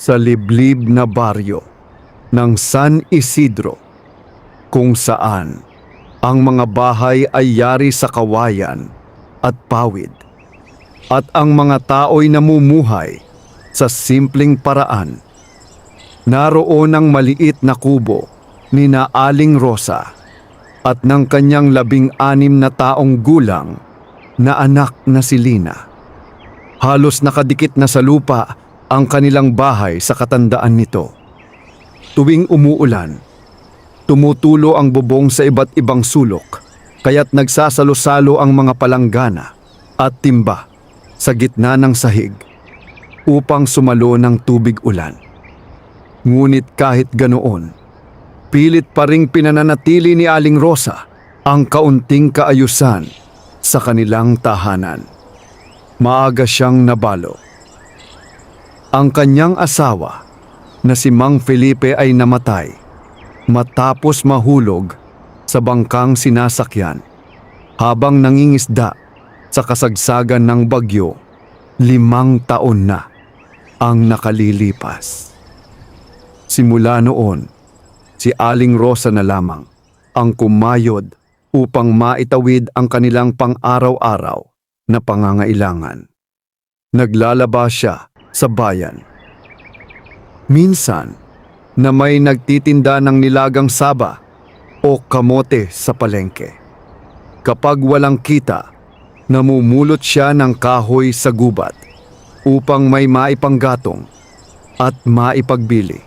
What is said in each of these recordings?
sa liblib na baryo ng San Isidro, kung saan ang mga bahay ay yari sa kawayan at pawid, at ang mga tao'y namumuhay sa simpleng paraan. Naroon ang maliit na kubo ni na Aling Rosa at ng kanyang 16 na taong gulang na anak na si Lina. Halos nakadikit na sa lupa ang kanilang bahay sa katandaan nito. Tuwing umuulan, tumutulo ang bubong sa iba't ibang sulok, kaya't nagsasalo-salo ang mga palanggana at timba sa gitna ng sahig upang sumalo ng tubig ulan. Ngunit kahit ganoon, pilit pa ring pinananatili ni Aling Rosa ang kaunting kaayusan sa kanilang tahanan. Maaga siyang nabalo. Ang kanyang asawa na si Mang Felipe ay namatay matapos mahulog sa bangkang sinasakyan habang nangingisda sa kasagsagan ng bagyo. 5 taon na ang nakalilipas. Simula noon, si Aling Rosa na lamang ang kumayod upang maitawid ang kanilang pang-araw-araw na pangangailangan. Naglalaba siya sa bayan. Minsan, na may nagtitinda ng nilagang saba o kamote sa palengke. Kapag walang kita, namumulot siya ng kahoy sa gubat upang may maipanggatong at maipagbili.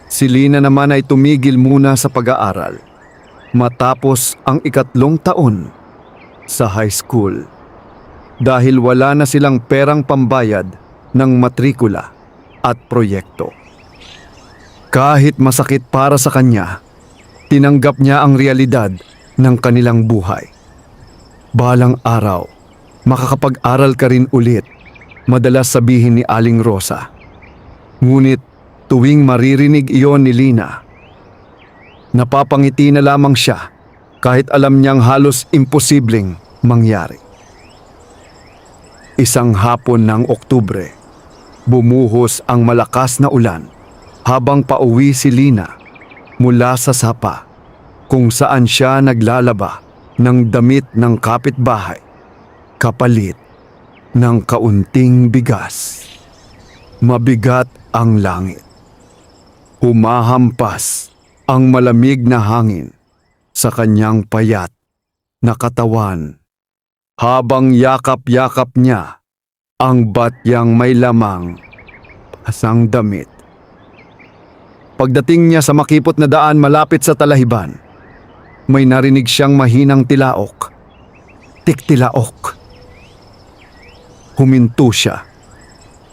Si Lina naman ay tumigil muna sa pag-aaral matapos ang 3 taon sa high school dahil wala na silang perang pambayad ng matrikula at proyekto. Kahit masakit para sa kanya, tinanggap niya ang realidad ng kanilang buhay. Balang araw, makakapag-aral ka rin ulit, madalas sabihin ni Aling Rosa. Ngunit tuwing maririnig iyon ni Lina, napapangiti na lamang siya kahit alam niyang halos imposibleng mangyari. Isang hapon ng Oktubre, bumuhos ang malakas na ulan habang pauwi si Lina mula sa sapa kung saan siya naglalaba ng damit ng kapitbahay kapalit ng kaunting bigas. Mabigat ang langit. Humahampas ang malamig na hangin sa kanyang payat na katawan habang yakap-yakap niya ang batyang may lamang pasang damit. Pagdating niya sa makipot na daan malapit sa talahiban, may narinig siyang mahinang tilaok. Tiktilaok. Huminto siya.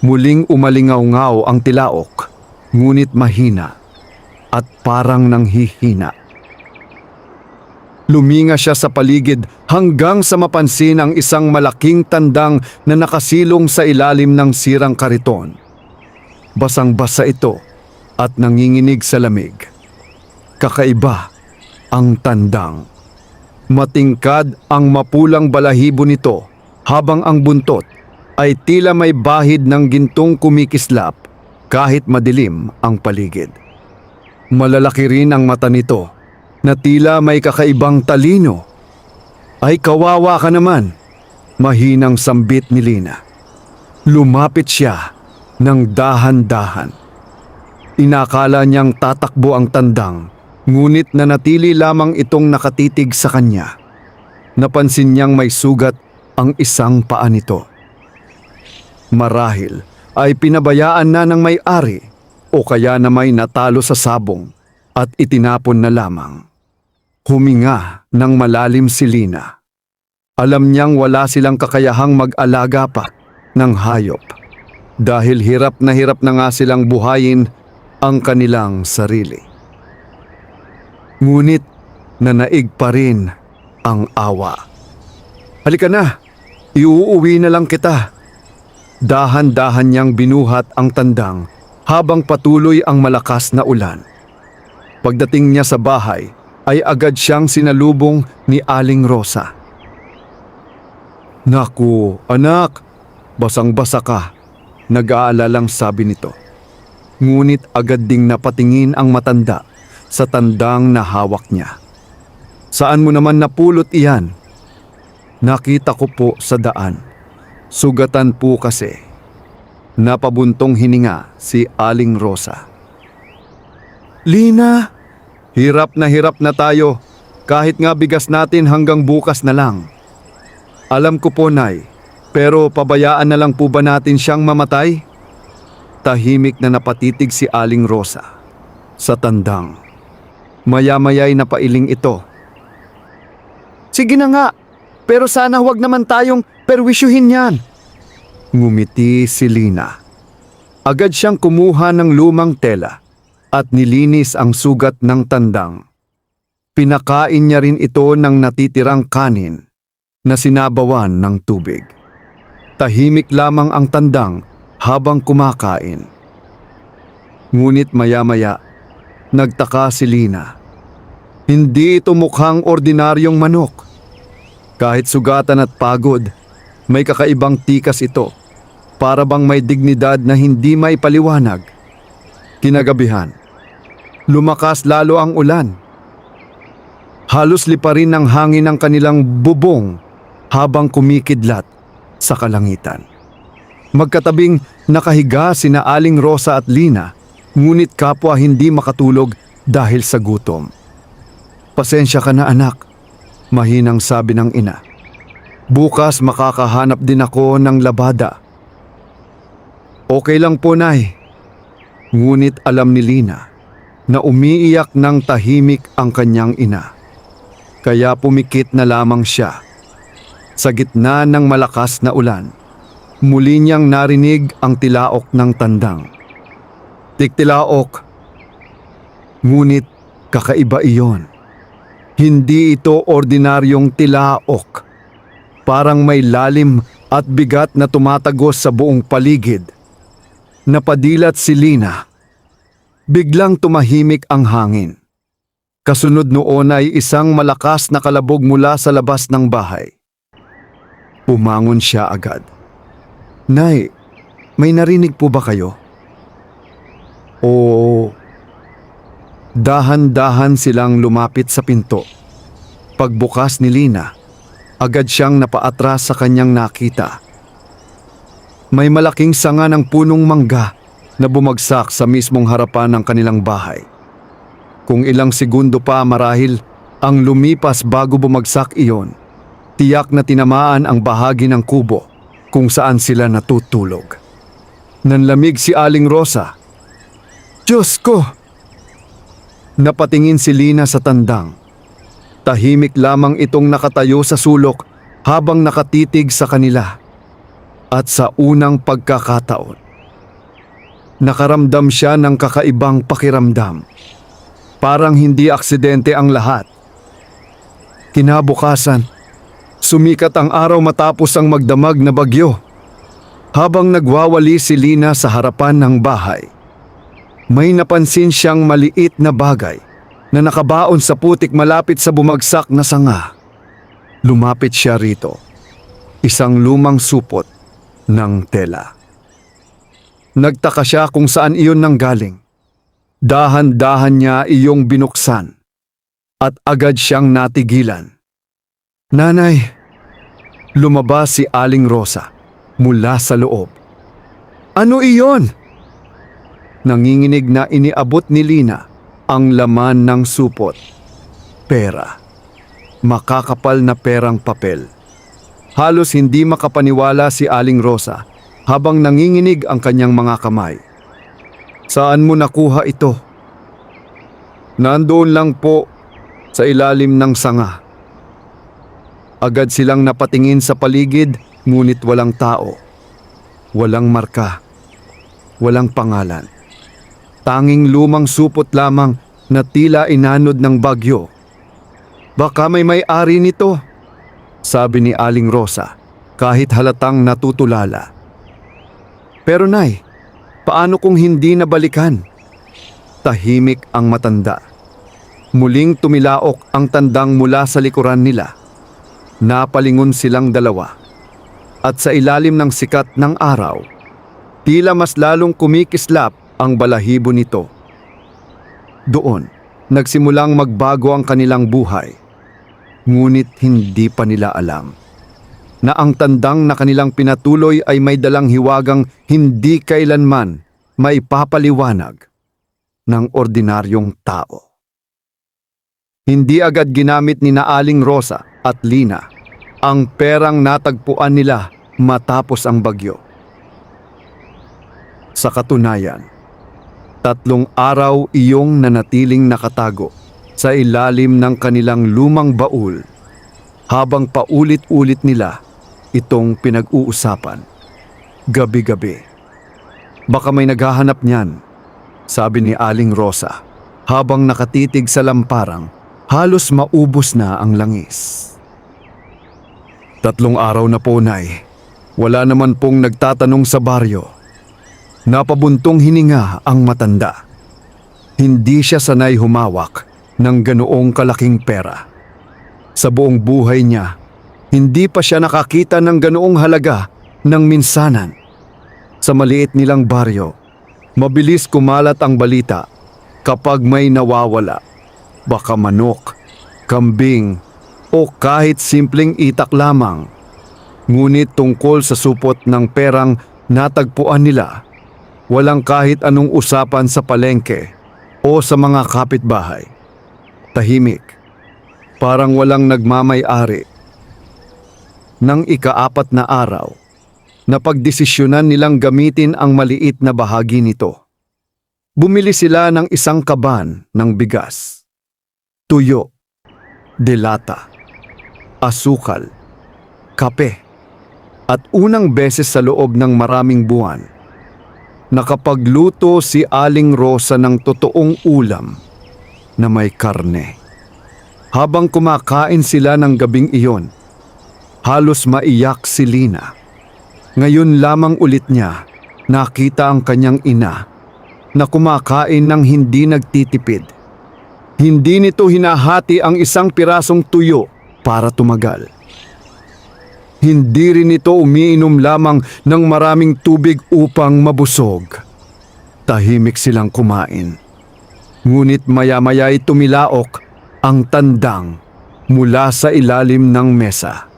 Muling umalingaw-ngaw ang tilaok, ngunit mahina at parang nanghihina. Luminga siya sa paligid hanggang sa mapansin ang isang malaking tandang na nakasilong sa ilalim ng sirang kariton. Basang-basa ito at nanginginig sa lamig. Kakaiba ang tandang. Matingkad ang mapulang balahibo nito habang ang buntot ay tila may bahid ng gintong kumikislap kahit madilim ang paligid. Malalaki rin ang mata nito na tila may kakaibang talino. Ay kawawa ka naman, mahinang sambit ni Lina. Lumapit siya ng dahan-dahan. Inakala niyang tatakbo ang tandang, ngunit nanatili lamang itong nakatitig sa kanya. Napansin niyang may sugat ang isang paa nito. Marahil ay pinabayaan na ng may-ari o kaya na may natalo sa sabong at itinapon na lamang. Huminga ng malalim si Lina. Alam niyang wala silang kakayahang mag-alaga pa ng hayop dahil hirap na nga silang buhayin ang kanilang sarili. Ngunit nanaig pa rin ang awa. Halika na, iuuwi na lang kita. Dahan-dahan niyang binuhat ang tandang habang patuloy ang malakas na ulan. Pagdating niya sa bahay, ay agad siyang sinalubong ni Aling Rosa. Naku, anak, basang-basa ka, nag-aalalang sabi nito. ngunit agad ding napatingin ang matanda sa tandang na hawak niya. Saan mo naman napulot iyan? Nakita ko po sa daan. Sugatan po kasi. Napabuntong hininga si Aling Rosa. Lina, hirap na tayo. Kahit nga bigas natin hanggang bukas na lang. Alam ko po, Nay, pero pabayaan na lang po ba natin siyang mamatay? Tahimik na napatitig si Aling Rosa sa tandang. Maya-maya'y napailing ito. Sige na nga, pero sana huwag naman tayong perwisyuhin yan. Ngumiti si Lina. Agad siyang kumuha ng lumang tela at nilinis ang sugat ng tandang. Pinakain niya rin ito ng natitirang kanin na sinabawan ng tubig. Tahimik lamang ang tandang habang kumakain. Ngunit maya-maya, nagtaka si Lina. Hindi ito mukhang ordinaryong manok. Kahit sugatan at pagod, may kakaibang tikas ito. Para bang may dignidad na hindi may paliwanag. Kinagabihan, lumakas lalo ang ulan. Halos liparin ng hangin ang kanilang bubong habang kumikidlat sa kalangitan. Magkatabing nakahiga sina Aling Rosa at Lina, ngunit kapwa hindi makatulog dahil sa gutom. Pasensya ka na anak, mahinang sabi ng ina. Bukas makakahanap din ako ng labada. Okay lang po, Nay. Ngunit alam ni Lina na umiiyak ng tahimik ang kanyang ina. Kaya pumikit na lamang siya. Sa gitna ng malakas na ulan, muli niyang narinig ang tilaok ng tandang. Tiktilaok. Ngunit kakaiba iyon. Hindi ito ordinaryong tilaok. Parang may lalim at bigat na tumatagos sa buong paligid. Napadilat si Lina. Biglang tumahimik ang hangin. Kasunod noon ay isang malakas na kalabog mula sa labas ng bahay. Pumangon siya agad. Nay, may narinig po ba kayo? Oo. Dahan-dahan silang lumapit sa pinto. Pagbukas ni Lina, agad siyang napaatras sa kanyang nakita. May malaking sanga ng punong mangga na bumagsak sa mismong harapan ng kanilang bahay. Kung ilang segundo pa marahil ang lumipas bago bumagsak iyon, tiyak na tinamaan ang bahagi ng kubo kung saan sila natutulog. Nanlamig si Aling Rosa. Diyos ko! Napatingin si Lina sa tandang. Tahimik lamang itong nakatayo sa sulok habang nakatitig sa kanila. At sa unang pagkakataon, nakaramdam siya ng kakaibang pakiramdam. Parang hindi aksidente ang lahat. Kinabukasan, sumikat ang araw matapos ang magdamag na bagyo. Habang nagwawali si Lina sa harapan ng bahay, may napansin siyang maliit na bagay na nakabaon sa putik malapit sa bumagsak na sanga. Lumapit siya rito. Isang lumang supot ng tela. Nagtaka siya kung saan iyon nanggaling. Dahan-dahan niya iyong binuksan at agad siyang natigilan. Nanay, lumabas si Aling Rosa mula sa loob. Ano iyon? Nanginginig na iniabot ni Lina ang laman ng supot. Pera. Makakapal na perang papel. Halos hindi makapaniwala si Aling Rosa habang nanginginig ang kanyang mga kamay. Saan mo nakuha ito? Nandoon lang po sa ilalim ng sanga. Agad silang napatingin sa paligid ngunit walang tao. Walang marka. Walang pangalan. Tanging lumang supot lamang na tila inanod ng bagyo. Baka may-ari nito, sabi ni Aling Rosa kahit halatang natutulala. Pero Nay, paano kung hindi nabalikan? Tahimik ang matanda. Muling tumilaok ang tandang mula sa likuran nila. Napalingon silang dalawa. At sa ilalim ng sikat ng araw, tila mas lalong kumikislap ang balahibo nito. Doon, nagsimulang magbago ang kanilang buhay. Ngunit hindi pa nila alam na ang tandang na kanilang pinatuloy ay may dalang hiwagang hindi kailanman maipapaliwanag ng ordinaryong tao. Hindi agad ginamit ni Aling Rosa at Lina ang perang natagpuan nila matapos ang bagyo. Sa katunayan, 3 araw iyong nanatiling nakatago sa ilalim ng kanilang lumang baul habang paulit-ulit nila itong pinag-uusapan. Gabi-gabi. Baka may naghahanap niyan, sabi ni Aling Rosa habang nakatitig sa lamparang halos maubos na ang langis. 3 araw na po, Nay. Wala naman pong nagtatanong sa baryo. Napabuntong hininga ang matanda. Hindi siya sanay humawak ng ganoong kalaking pera. Sa buong buhay niya, hindi pa siya nakakita ng ganoong halaga ng minsanan. Sa maliit nilang baryo, mabilis kumalat ang balita kapag may nawawala. Baka manok, kambing, o kahit simpleng itak lamang. Ngunit tungkol sa supot ng perang natagpuan nila, walang kahit anong usapan sa palengke o sa mga kapitbahay. Tahimik, parang walang nagmamay-ari. Nang ika-4 na araw, napagdesisyonan nilang gamitin ang maliit na bahagi nito. Bumili sila ng 1 kaban ng bigas, tuyo, delata, asukal, kape, at unang beses sa loob ng maraming buwan, nakapagluto si Aling Rosa ng totoong ulam na may karne. Habang kumakain sila ng gabing iyon, halos maiyak si Lina. Ngayon lamang ulit niya nakita ang kanyang ina na kumakain ng hindi nagtitipid. Hindi nito hinahati ang 1 pirasong tuyo para tumagal. Hindi rin ito umiinom lamang ng maraming tubig upang mabusog. Tahimik silang kumain. Ngunit maya-maya'y tumilaok ang tandang mula sa ilalim ng mesa.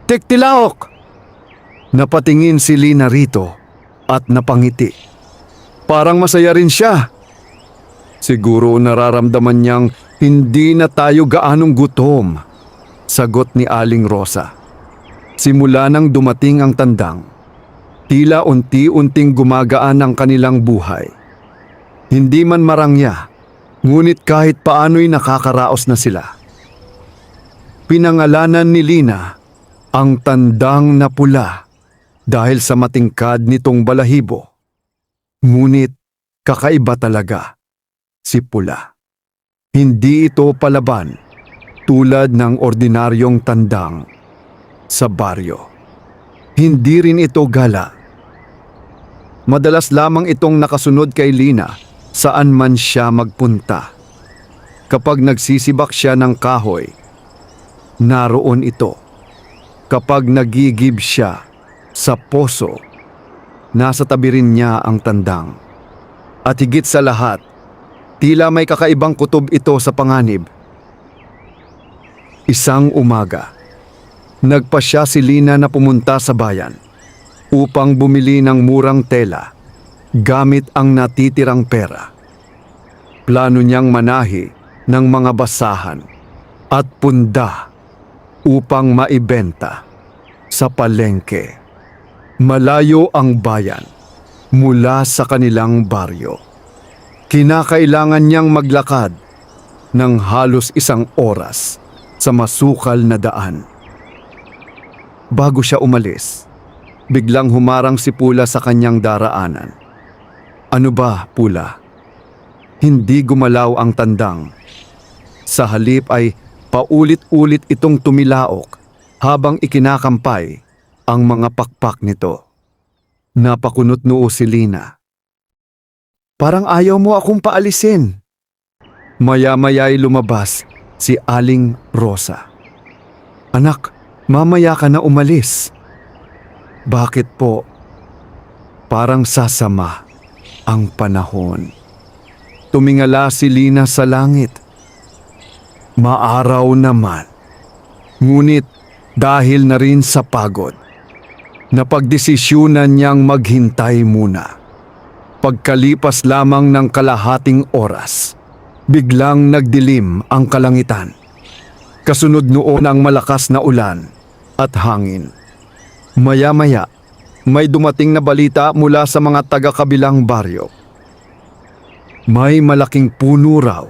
"Tiktilaok!" Napatingin si Lina rito at napangiti. Parang masaya rin siya. Siguro nararamdaman niyang hindi na tayo gaanong gutom, sagot ni Aling Rosa. Simula nang dumating ang tandang, tila unti-unting gumagaan ang kanilang buhay. Hindi man marangya, ngunit kahit paano'y nakakaraos na sila. Pinangalanan ni Lina ang tandang na pula dahil sa matingkad nitong balahibo. Ngunit kakaiba talaga si Pula. Hindi ito palaban tulad ng ordinaryong tandang sa baryo. Hindi rin ito gala. Madalas lamang itong nakasunod kay Lina saan man siya magpunta. Kapag nagsisibak siya ng kahoy, naroon ito. Kapag nagigib siya sa poso, nasa tabi rin niya ang tandang. At higit sa lahat, tila may kakaibang kutob ito sa panganib. Isang umaga, nagpasya si Lina na pumunta sa bayan upang bumili ng murang tela gamit ang natitirang pera. Plano niyang manahi ng mga basahan at punda upang maibenta sa palengke. Malayo ang bayan mula sa kanilang baryo. Kinakailangan niyang maglakad ng halos 1 oras sa masukal na daan. Bago siya umalis, biglang humarang si Pula sa kanyang daraanan. "Ano ba, Pula?" Hindi gumalaw ang tandang. Sa halip ay paulit-ulit itong tumilaok habang ikinakampay ang mga pakpak nito. Napakunot noo si Lina. "Parang ayaw mo akong paalisin." Maya-maya'y lumabas si Aling Rosa. "Anak, mamaya ka na umalis." "Bakit po?" "Parang sasama." ang panahon. Tumingala si Lina sa langit. Maaraw naman. Ngunit dahil na rin sa pagod, napagdesisyunan niyang maghintay muna. Pagkalipas lamang ng kalahating oras, biglang nagdilim ang kalangitan. Kasunod noon ang malakas na ulan at hangin. Maya-maya, may dumating na balita mula sa mga taga-kabilang baryo. May malaking puno raw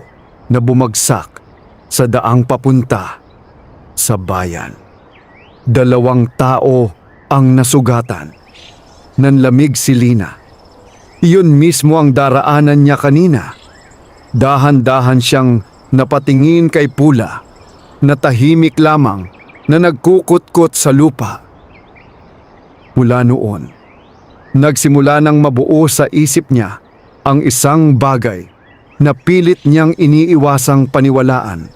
na bumagsak sa daang papunta sa bayan. 2 tao ang nasugatan. Nanlamig si Lina. Iyon mismo ang daraanan niya kanina. Dahan-dahan siyang napatingin kay Pula na tahimik lamang na nagkukutkot sa lupa. Mula noon, nagsimula nang mabuo sa isip niya ang isang bagay na pilit niyang iniiwasang paniwalaan.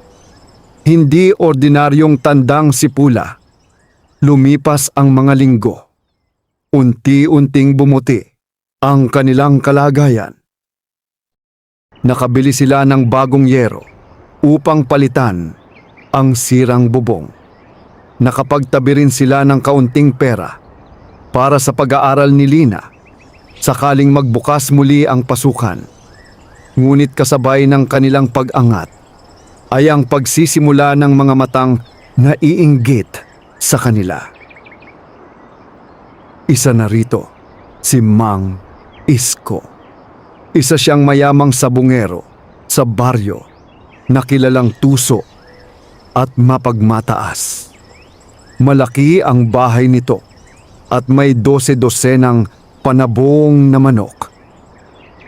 Hindi ordinaryong tandang si Pula. Lumipas ang mga linggo. Unti-unting bumuti ang kanilang kalagayan. Nakabili sila ng bagong yero upang palitan ang sirang bubong. Nakapagtabi rin sila ng kaunting pera para sa pag-aaral ni Lina sakaling magbukas muli ang pasukan. Ngunit kasabay ng kanilang pag-angat ay ang pagsisimula ng mga matang naiinggit sa kanila. Isa na rito si Mang Isko. Isa siyang mayamang sabungero sa baryo na kilalang tuso at mapagmataas. Malaki ang bahay nito at may 12-dosenang panabong na manok.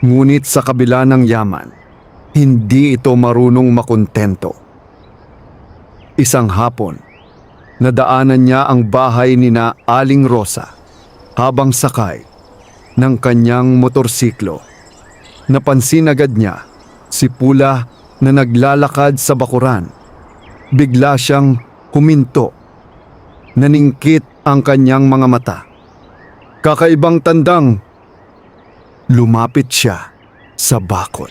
Ngunit sa kabila ng yaman, hindi ito marunong makontento. Isang hapon, nadaanan niya ang bahay ni na Aling Rosa habang sakay ng kanyang motorsiklo. Napansin agad niya si Pula na naglalakad sa bakuran. Bigla siyang huminto. Naningkit ang kanyang mga mata. Kakaibang tandang. Lumapit siya sa bakod.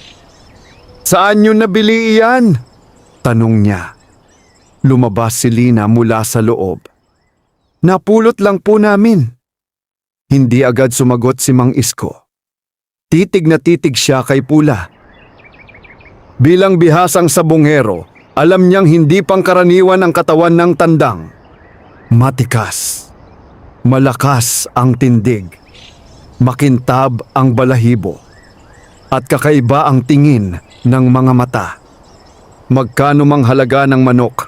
"Saan niyo nabili iyan?" tanong niya. Lumabas si Lina mula sa loob. "Napulot lang po namin." Hindi agad sumagot si Mang Isko. Titig na titig siya kay Pula. Bilang bihasang sabungero, alam niyang hindi pangkaraniwan ang katawan ng tandang. Matikas, malakas ang tindig, makintab ang balahibo, at kakaiba ang tingin ng mga mata. Magkano mang halaga ng manok,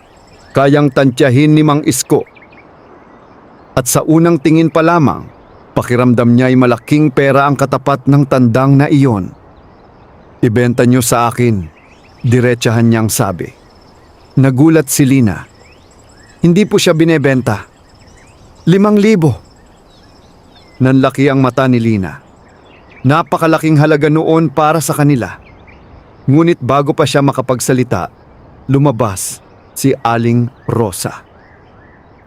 kayang tantyahin ni Mang Isko. At sa unang tingin pa lamang, pakiramdam niya ay malaking pera ang katapat ng tandang na iyon. "Ibenta niyo sa akin," diretsahan niyang sabi. Nagulat si Lina. Hindi po siya binebenta. 5,000. Nanlaki ang mata ni Lina. Napakalaking halaga noon para sa kanila. Ngunit bago pa siya makapagsalita, lumabas si Aling Rosa.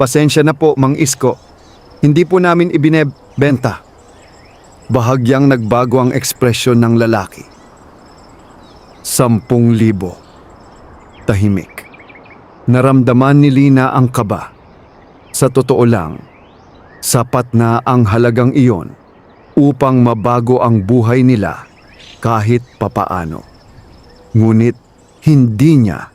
"Pasensya na po, Mang Isko. Hindi po namin ibinebenta." Bahagyang nagbago ang ekspresyon ng lalaki. 10,000. Tahimik. Naramdaman ni Lina ang kaba. Sa totoo lang, sapat na ang halagang iyon upang mabago ang buhay nila kahit papaano. Ngunit hindi niya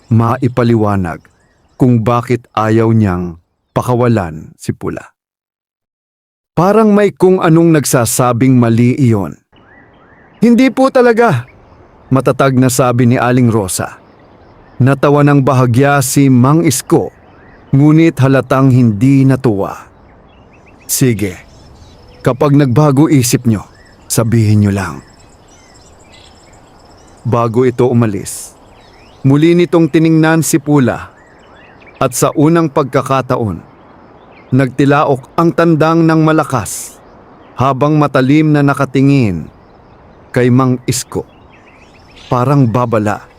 maipaliwanag kung bakit ayaw niyang pakawalan si Pula. Parang may kung anong nagsasabing mali iyon. "Hindi po talaga," matatag na sabi ni Aling Rosa. Natawa ng bahagya si Mang Isko, ngunit halatang hindi natuwa. "Sige, kapag nagbago isip nyo, sabihin nyo lang." Bago ito umalis, muli nitong tiningnan si Pula at sa unang pagkakataon, nagtilaok ang tandang ng malakas habang matalim na nakatingin kay Mang Isko. Parang babala.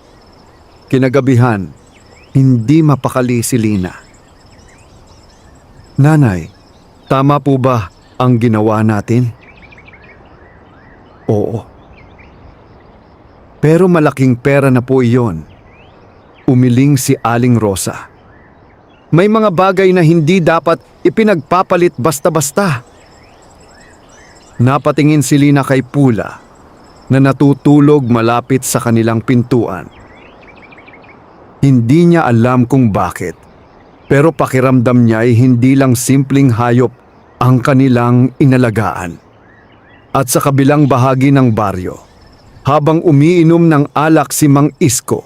Kinagabihan, hindi mapakali si Lina. "Nanay, tama po ba ang ginawa natin?" Oo. Pero malaking pera na po iyon. Umiling si Aling Rosa. May mga bagay na hindi dapat ipinagpapalit basta-basta. Napatingin si Lina kay Pula na natutulog malapit sa kanilang pintuan. Hindi niya alam kung bakit, pero pakiramdam niya ay hindi lang simpleng hayop ang kanilang inalagaan. At sa kabilang bahagi ng baryo, habang umiinom ng alak si Mang Isko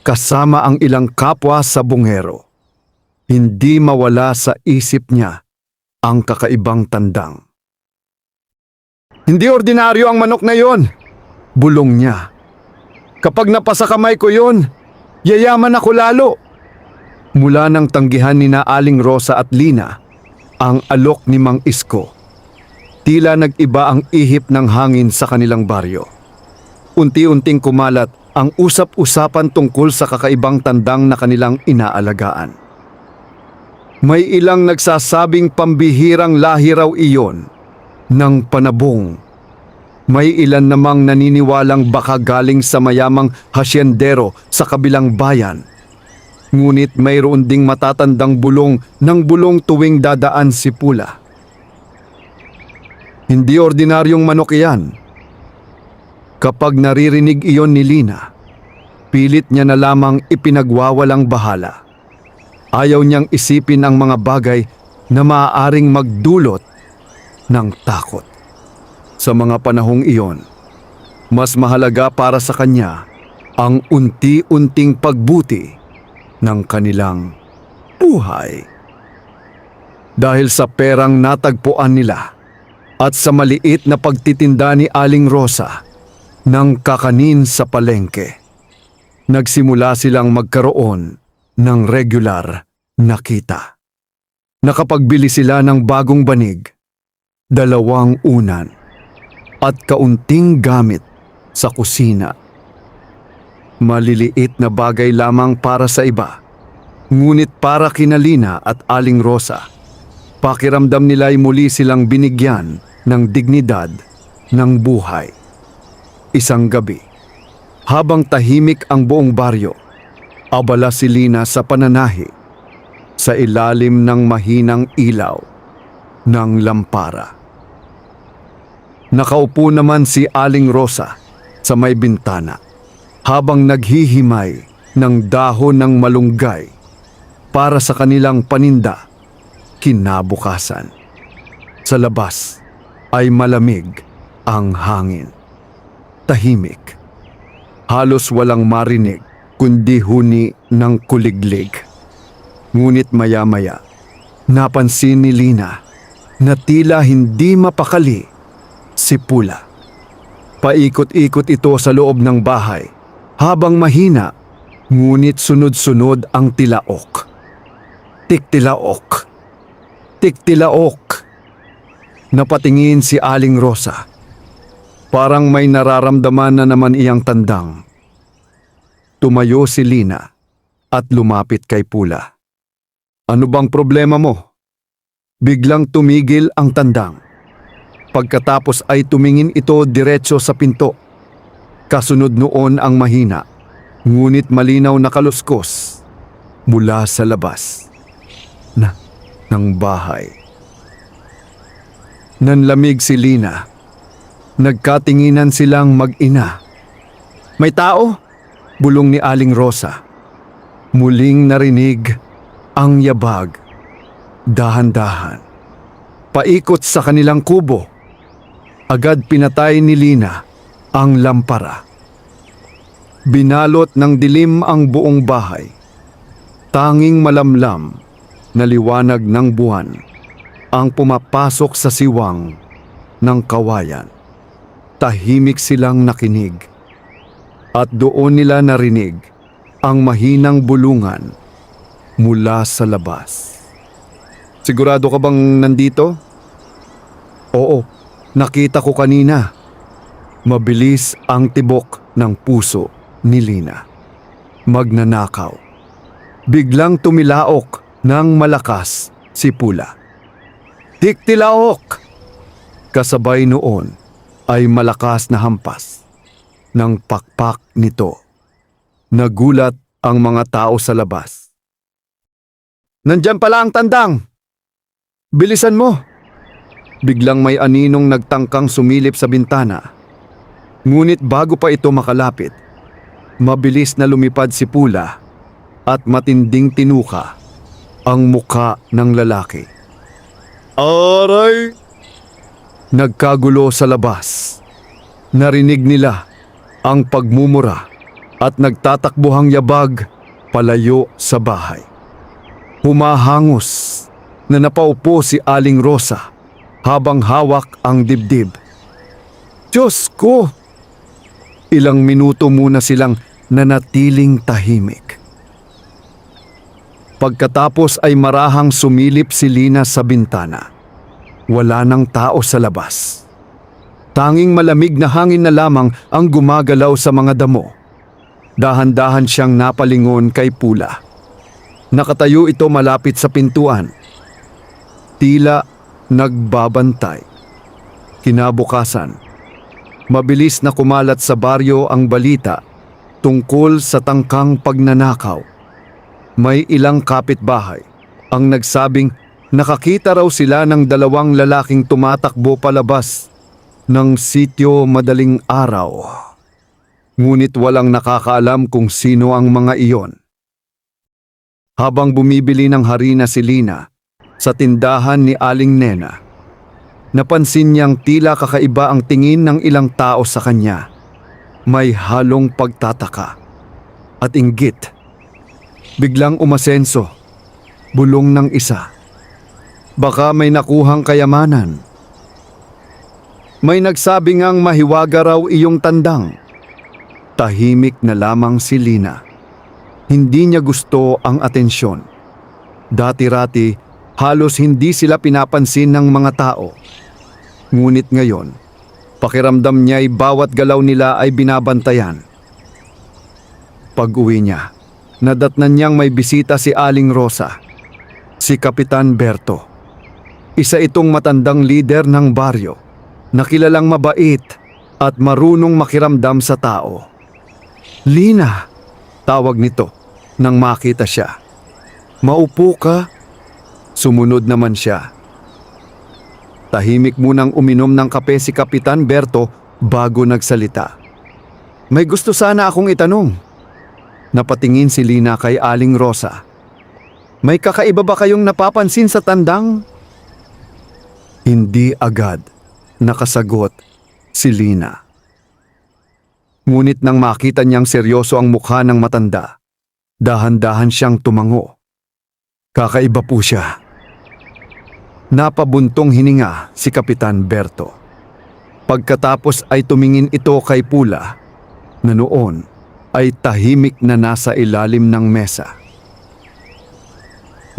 kasama ang ilang kapwa sa bungero, hindi mawala sa isip niya ang kakaibang tandang. Hindi ordinaryo ang manok na yon, bulong niya. Kapag napasa kamay ko yon, yayaman ako lalo. Mula nang tanggihan ni na Aling Rosa at Lina ang alok ni Mang Isko, tila nag-iba ang ihip ng hangin sa kanilang baryo. Unti-unting kumalat ang usap-usapan tungkol sa kakaibang tandang na kanilang inaalagaan. May ilang nagsasabing pambihirang lahi raw iyon ng panabong. May ilan namang naniniwalang baka galing sa mayamang hasyendero sa kabilang bayan. Ngunit mayroon ding matatandang bulong ng bulong tuwing dadaan si Pula. Hindi ordinaryong manok iyan. Kapag naririnig iyon ni Lina, pilit niya na lamang ipinagwawalang bahala. Ayaw niyang isipin ang mga bagay na maaaring magdulot ng takot. Sa mga panahong iyon, mas mahalaga para sa kanya ang unti-unting pagbuti ng kanilang buhay. Dahil sa perang natagpuan nila at sa maliit na pagtitinda ni Aling Rosa ng kakanin sa palengke, nagsimula silang magkaroon ng regular na kita. Nakapagbili sila ng bagong banig, 2 unan, at kaunting gamit sa kusina. Maliliit na bagay lamang para sa iba, ngunit para kina Lina at Aling Rosa, pakiramdam nila'y muli silang binigyan ng dignidad ng buhay. Isang gabi, habang tahimik ang buong baryo, abala si Lina sa pananahi sa ilalim ng mahinang ilaw ng lampara. Nakaupo naman si Aling Rosa sa may bintana habang naghihimay ng dahon ng malunggay para sa kanilang paninda kinabukasan. Sa labas ay malamig ang hangin. Tahimik. Halos walang marinig kundi huni ng kuliglig. Ngunit maya-maya, napansin ni Lina na tila hindi mapakali si Pula. Paikot-ikot ito sa loob ng bahay habang mahina, ngunit sunod-sunod ang tilaok. Tiktilaok. Tiktilaok. Napatingin si Aling Rosa. Parang may nararamdaman na naman iyang tandang. Tumayo si Lina at lumapit kay Pula. Ano bang problema mo? Biglang tumigil ang tandang. Pagkatapos ay tumingin ito diretso sa pinto. Kasunod noon ang mahina, ngunit malinaw na kaluskos mula sa labas ng bahay. Nanlamig si Lina. Nagkatinginan silang mag-ina. May tao? Bulong ni Aling Rosa. Muling narinig ang yabag. Dahan-dahan. Paikot sa kanilang kubo. Agad pinatay ni Lina ang lampara. Binalot ng dilim ang buong bahay. Tanging malamlam na liwanag ng buwan ang pumapasok sa siwang ng kawayan. Tahimik silang nakinig at doon nila narinig ang mahinang bulungan mula sa labas. Sigurado ka bang nandito? Oo, nakita ko kanina. Mabilis ang tibok ng puso ni Lina. Magnanakaw. Biglang tumilaok ng malakas si Pula. Tiktilaok! Kasabay noon ay malakas na hampas ng pakpak nito. Nagulat ang mga tao sa labas. "Nandyan pala ang tandang! Bilisan mo!" Biglang may aninong nagtangkang sumilip sa bintana. Ngunit bago pa ito makalapit, mabilis na lumipad si Pula at matinding tinuka ang muka ng lalaki. "Aray!" Nagkagulo sa labas. Narinig nila ang pagmumura at nagtatakbuhang yabag palayo sa bahay. Humahangos na napaupo si Aling Rosa habang hawak ang dibdib. "Diyos ko!" Ilang minuto muna silang nanatiling tahimik. Pagkatapos ay marahang sumilip si Lina sa bintana. Wala nang tao sa labas. Tanging malamig na hangin na lamang ang gumagalaw sa mga damo. Dahan-dahan siyang napalingon kay Pula. Nakatayo ito malapit sa pintuan. Tila nagbabantay. Kinabukasan, mabilis na kumalat sa baryo ang balita tungkol sa tangkang pagnanakaw. May ilang kapitbahay ang nagsabing nakakita raw sila ng dalawang lalaking tumatakbo palabas ng sitio madaling araw. Ngunit walang nakakaalam kung sino ang mga iyon. Habang bumibili ng harina si Lina sa tindahan ni Aling Nena, napansin niyang tila kakaiba ang tingin ng ilang tao sa kanya. May halong pagtataka at inggit. Biglang umasenso, bulong ng isa. Baka may nakuhang kayamanan. May nagsabi ngang mahiwaga raw iyong tandang. Tahimik na lamang si Lina. Hindi niya gusto ang atensyon. Dati-rati, halos hindi sila pinapansin ng mga tao. Ngunit ngayon, pakiramdam niya ay bawat galaw nila ay binabantayan. Pag-uwi niya, nadatnan niyang may bisita si Aling Rosa, si Kapitan Berto. Isa itong matandang lider ng baryo na kilalang mabait at marunong makiramdam sa tao. "Lina," tawag nito nang makita siya. "Maupo ka?" Sumunod naman siya. Tahimik munang uminom ng kape si Kapitan Berto bago nagsalita. "May gusto sana akong itanong." Napatingin si Lina kay Aling Rosa. "May kakaiba ba kayong napapansin sa tandang?" Hindi agad nakasagot si Lina. Ngunit nang makita niyang seryoso ang mukha ng matanda, dahan-dahan siyang tumango. Kakaiba po siya. Napabuntong hininga si Kapitan Berto. Pagkatapos ay tumingin ito kay Pula na noon ay tahimik na nasa ilalim ng mesa.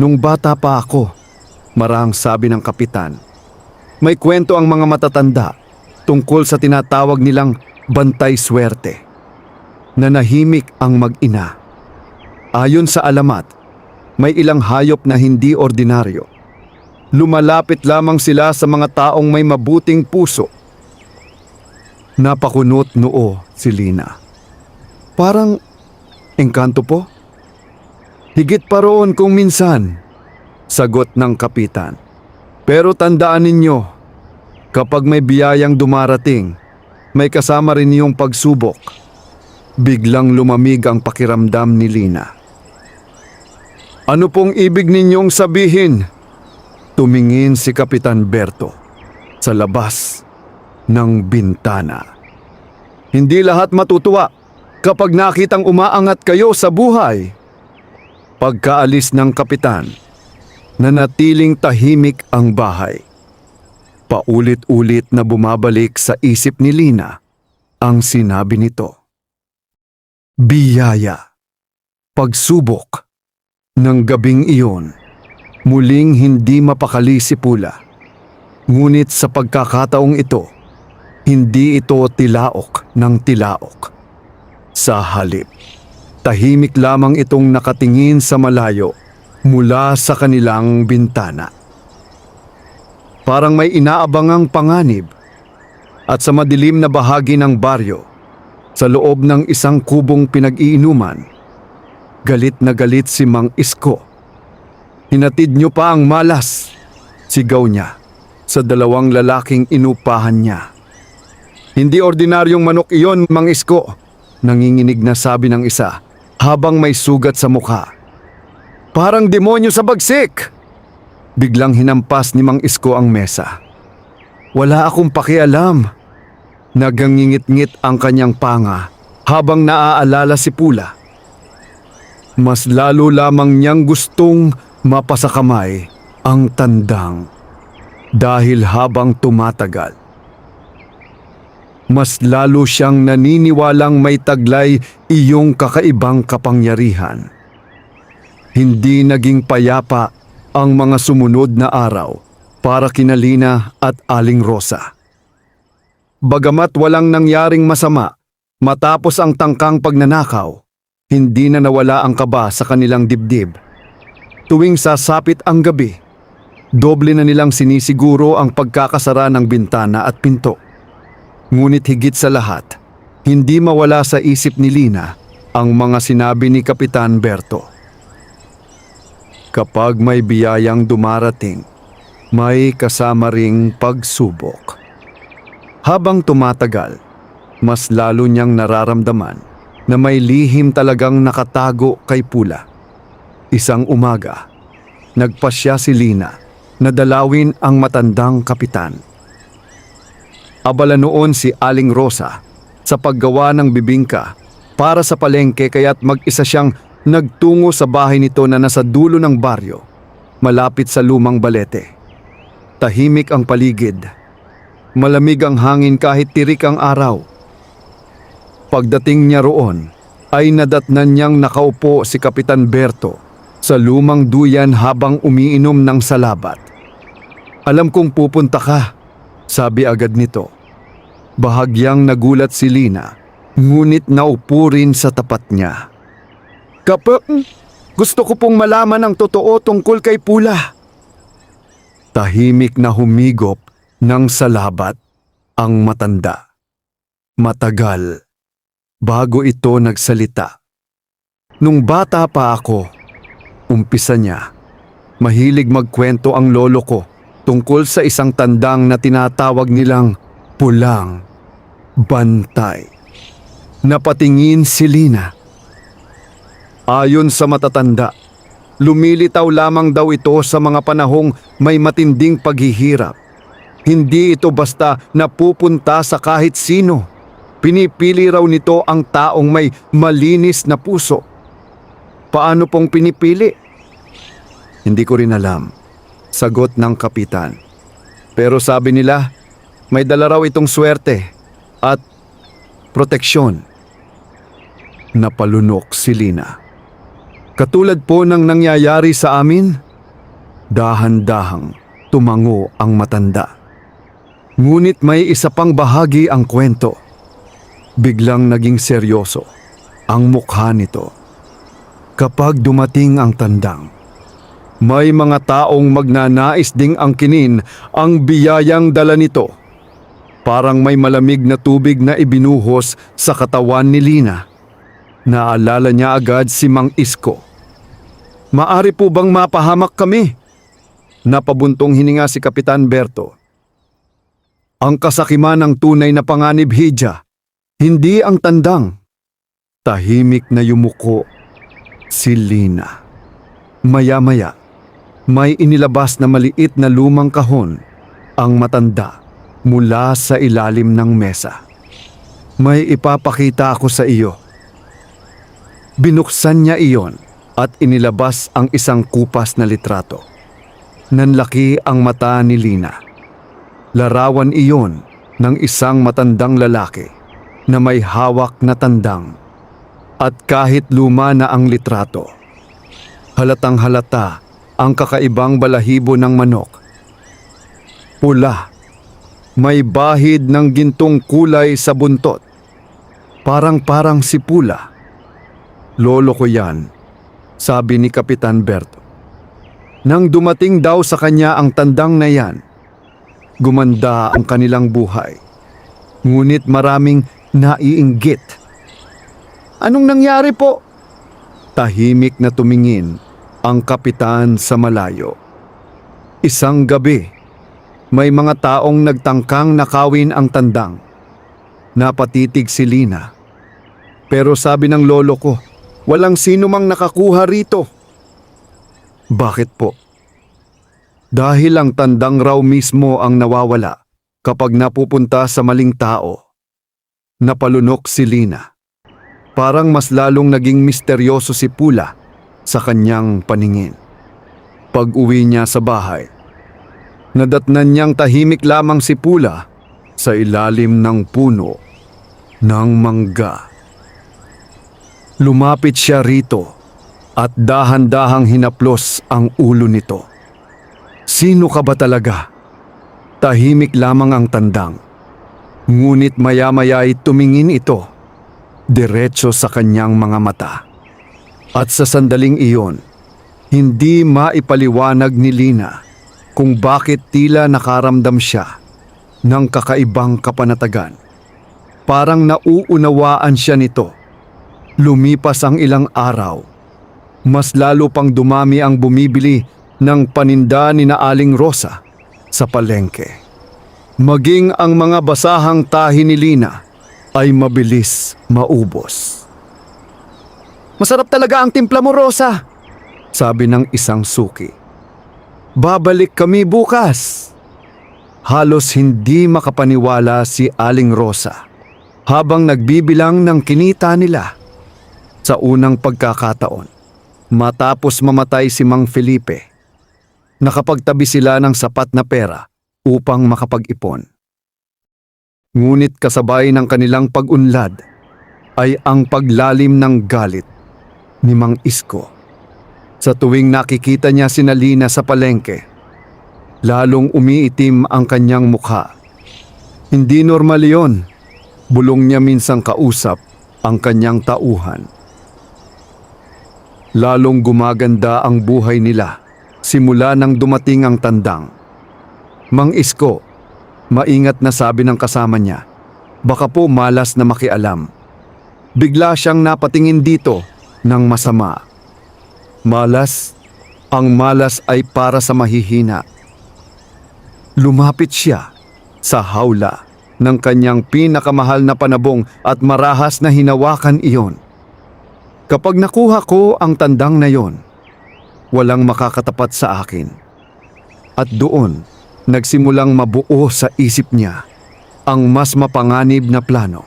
"Nung bata pa ako," marahang sabi ng kapitan, "may kwento ang mga matatanda tungkol sa tinatawag nilang bantay swerte. Nanahimik ang mag-ina. Ayon sa alamat, may ilang hayop na hindi ordinaryo. Lumalapit lamang sila sa mga taong may mabuting puso." Napakunot noo si Lina. "Parang engkanto po?" "Higit pa roon kung minsan," sagot ng kapitan. "Pero tandaan ninyo, kapag may biyayang dumarating, may kasama rin yung pagsubok." Biglang lumamig ang pakiramdam ni Lina. "Ano pong ibig ninyong sabihin?" Tumingin si Kapitan Berto sa labas ng bintana. "Hindi lahat matutuwa kapag nakitang umaangat kayo sa buhay." Pagkaalis ng kapitan, nanatiling tahimik ang bahay. Paulit-ulit na bumabalik sa isip ni Lina ang sinabi nito. Biyaya, pagsubok. Ng gabing iyon, muling hindi mapakali si Pula. Ngunit sa pagkakataong ito, hindi ito tilaok ng tilaok. Sa halip, tahimik lamang itong nakatingin sa malayo mula sa kanilang bintana. Parang may inaabangang panganib. At sa madilim na bahagi ng baryo, sa loob ng isang kubong pinag-iinuman, galit na galit si Mang Isko. "Hinatid niyo pa ang malas!" sigaw niya sa dalawang lalaking inupahan niya. "Hindi ordinaryong manok iyon, Mang Isko," nanginginig na sabi ng isa habang may sugat sa mukha. "Parang demonyo sa bagsik!" Biglang hinampas ni Mang Isko ang mesa. "Wala akong pakialam." Nagangingit-ngit ang kanyang panga habang naaalala si Pula. Mas lalo lamang niyang gustong mapasakamay ang tandang dahil habang tumatagal, mas lalo siyang naniniwalang may taglay iyong kakaibang kapangyarihan. Hindi naging payapa ang mga sumunod na araw para kina Lina at Aling Rosa. Bagamat walang nangyaring masama matapos ang tangkang pagnanakaw, hindi na nawala ang kaba sa kanilang dibdib. Tuwing sasapit ang gabi, doble na nilang sinisiguro ang pagkakasara ng bintana at pinto. Ngunit higit sa lahat, hindi mawala sa isip ni Lina ang mga sinabi ni Kapitan Berto. Kapag may biyayang dumarating, may kasama ring pagsubok. Habang tumatagal, mas lalo niyang nararamdaman na may lihim talagang nakatago kay Pula. Isang umaga, nagpasya si Lina na dalawin ang matandang kapitan. Abala noon si Aling Rosa sa paggawa ng bibingka para sa palengke kaya't mag-isa siyang nagtungo sa bahay nito na nasa dulo ng baryo, malapit sa lumang balete. Tahimik ang paligid. Malamig ang hangin kahit tirik ang araw. Pagdating niya roon, ay nadatnan niyang nakaupo si Kapitan Berto sa lumang duyan habang umiinom ng salabat. "Alam kong pupunta ka," sabi agad nito. Bahagyang nagulat si Lina, ngunit naupo rin sa tapat niya. Gusto ko pong malaman ang totoo tungkol kay Pula." Tahimik na humigop ng salabat ang matanda. Matagal bago ito nagsalita. "Nung bata pa ako," umpisa niya, "mahilig magkwento ang lolo ko tungkol sa isang tandang na tinatawag nilang Pulang Bantay." Napatingin si Lina. Ayon sa matatanda, lumilitaw lamang daw ito sa mga panahong may matinding paghihirap. Hindi ito basta napupunta sa kahit sino. Pinipili raw nito ang taong may malinis na puso. "Paano pong pinipili?" "Hindi ko rin alam," sagot ng kapitan. "Pero sabi nila, may dala raw itong swerte at proteksyon." Napalunok si Lina. "Katulad po ng nangyayari sa amin?" Dahan-dahang tumango ang matanda. Ngunit may isa pang bahagi ang kwento. Biglang naging seryoso ang mukha nito. Kapag dumating ang tandang, may mga taong magnanais ding angkinin ang biyayang dala nito. Parang may malamig na tubig na ibinuhos sa katawan ni Lina. Naalala niya agad si Mang Isko. "Maari po bang mapahamak kami?" Napabuntong hininga si Kapitan Berto. "Ang kasakiman ng tunay na panganib, Hidya, hindi ang tandang." Tahimik na yumuko si Lina. Maya-maya, may inilabas na maliit na lumang kahon ang matanda mula sa ilalim ng mesa. "May ipapakita ako sa iyo." Binuksan niya iyon at inilabas ang isang kupas na litrato. Nanlaki ang mata ni Lina. Larawan iyon ng isang matandang lalaki na may hawak na tandang. At kahit luma na ang litrato, halatang halata ang kakaibang balahibo ng manok. Pula, may bahid ng gintong kulay sa buntot. Parang si Pula. "Lolo ko yan," sabi ni Kapitan Berto. Nang dumating daw sa kanya ang tandang na yan, gumanda ang kanilang buhay. Ngunit maraming naiinggit. Anong nangyari po? Tahimik na tumingin ang kapitan sa malayo. Isang gabi, may mga taong nagtangkang nakawin ang tandang. Napatitig si Lina. Pero sabi ng lolo ko, walang sino mang nakakuha rito. Bakit po? Dahil ang tandang raw mismo ang nawawala kapag napupunta sa maling tao. Napalunok si Lina. Parang mas lalong naging misteryoso si Pula sa kanyang paningin. Pag-uwi niya sa bahay, nadatnan niyang tahimik lamang si Pula sa ilalim ng puno ng mangga. Lumapit siya rito at dahan-dahang hinaplos ang ulo nito. Sino ka ba talaga? Tahimik lamang ang tandang. Ngunit maya-maya ay tumingin ito, diretso sa kanyang mga mata. At sa sandaling iyon, hindi maipaliwanag ni Lina kung bakit tila nakaramdam siya ng kakaibang kapanatagan. Parang nauunawaan siya nito. Lumipas ang ilang araw. Mas lalo pang dumami ang bumibili ng paninda ni na Aling Rosa sa palengke. Maging ang mga basahang tahi ni Lina ay mabilis maubos. Masarap talaga ang timpla mo, Rosa, sabi ng isang suki. Babalik kami bukas. Halos hindi makapaniwala si Aling Rosa habang nagbibilang ng kinita nila. Sa unang pagkakataon, matapos mamatay si Mang Felipe, nakapagtabi sila ng sapat na pera upang makapag-ipon. Ngunit kasabay ng kanilang pag-unlad ay ang paglalim ng galit ni Mang Isko. Sa tuwing nakikita niya si Lina sa palengke, lalong umiitim ang kanyang mukha. Hindi normal yon. Bulong niya minsang kausap ang kanyang tauhan. Lalong gumaganda ang buhay nila simula nang dumating ang tandang. Mang Isko, maingat na sabi ng kasama niya, baka po malas na makialam. Bigla siyang napatingin dito ng masama. Malas? Ang malas ay para sa mahihina. Lumapit siya sa hawla ng kanyang pinakamahal na panabong at marahas na hinawakan iyon. Kapag nakuha ko ang tandang na yon, walang makakatapat sa akin. At doon, nagsimulang mabuo sa isip niya ang mas mapanganib na plano.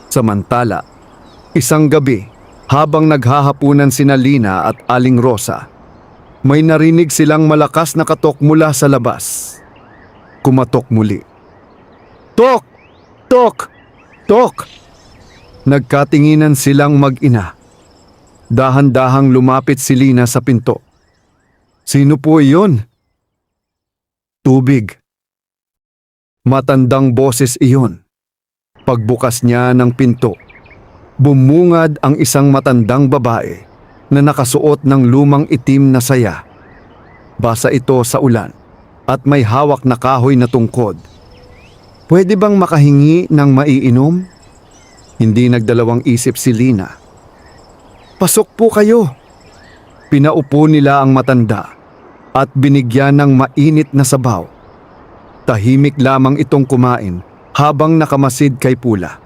Samantala, isang gabi, habang naghahapunan sina Lina at Aling Rosa, may narinig silang malakas na katok mula sa labas. Kumatok muli. Tok! Tok! Tok! Nagkatinginan silang mag-ina. Dahan-dahang lumapit si Lina sa pinto. Sino po iyon? Tubig. Matandang boses iyon. Pagbukas niya ng pinto, bumungad ang isang matandang babae na nakasuot ng lumang itim na saya. Basa ito sa ulan at may hawak na kahoy na tungkod. Pwede bang makahingi ng maiinom? Hindi nagdalawang isip si Lina. Pasok po kayo. Pinaupo nila ang matanda at binigyan ng mainit na sabaw. Tahimik lamang itong kumain habang nakamasid kay Pula.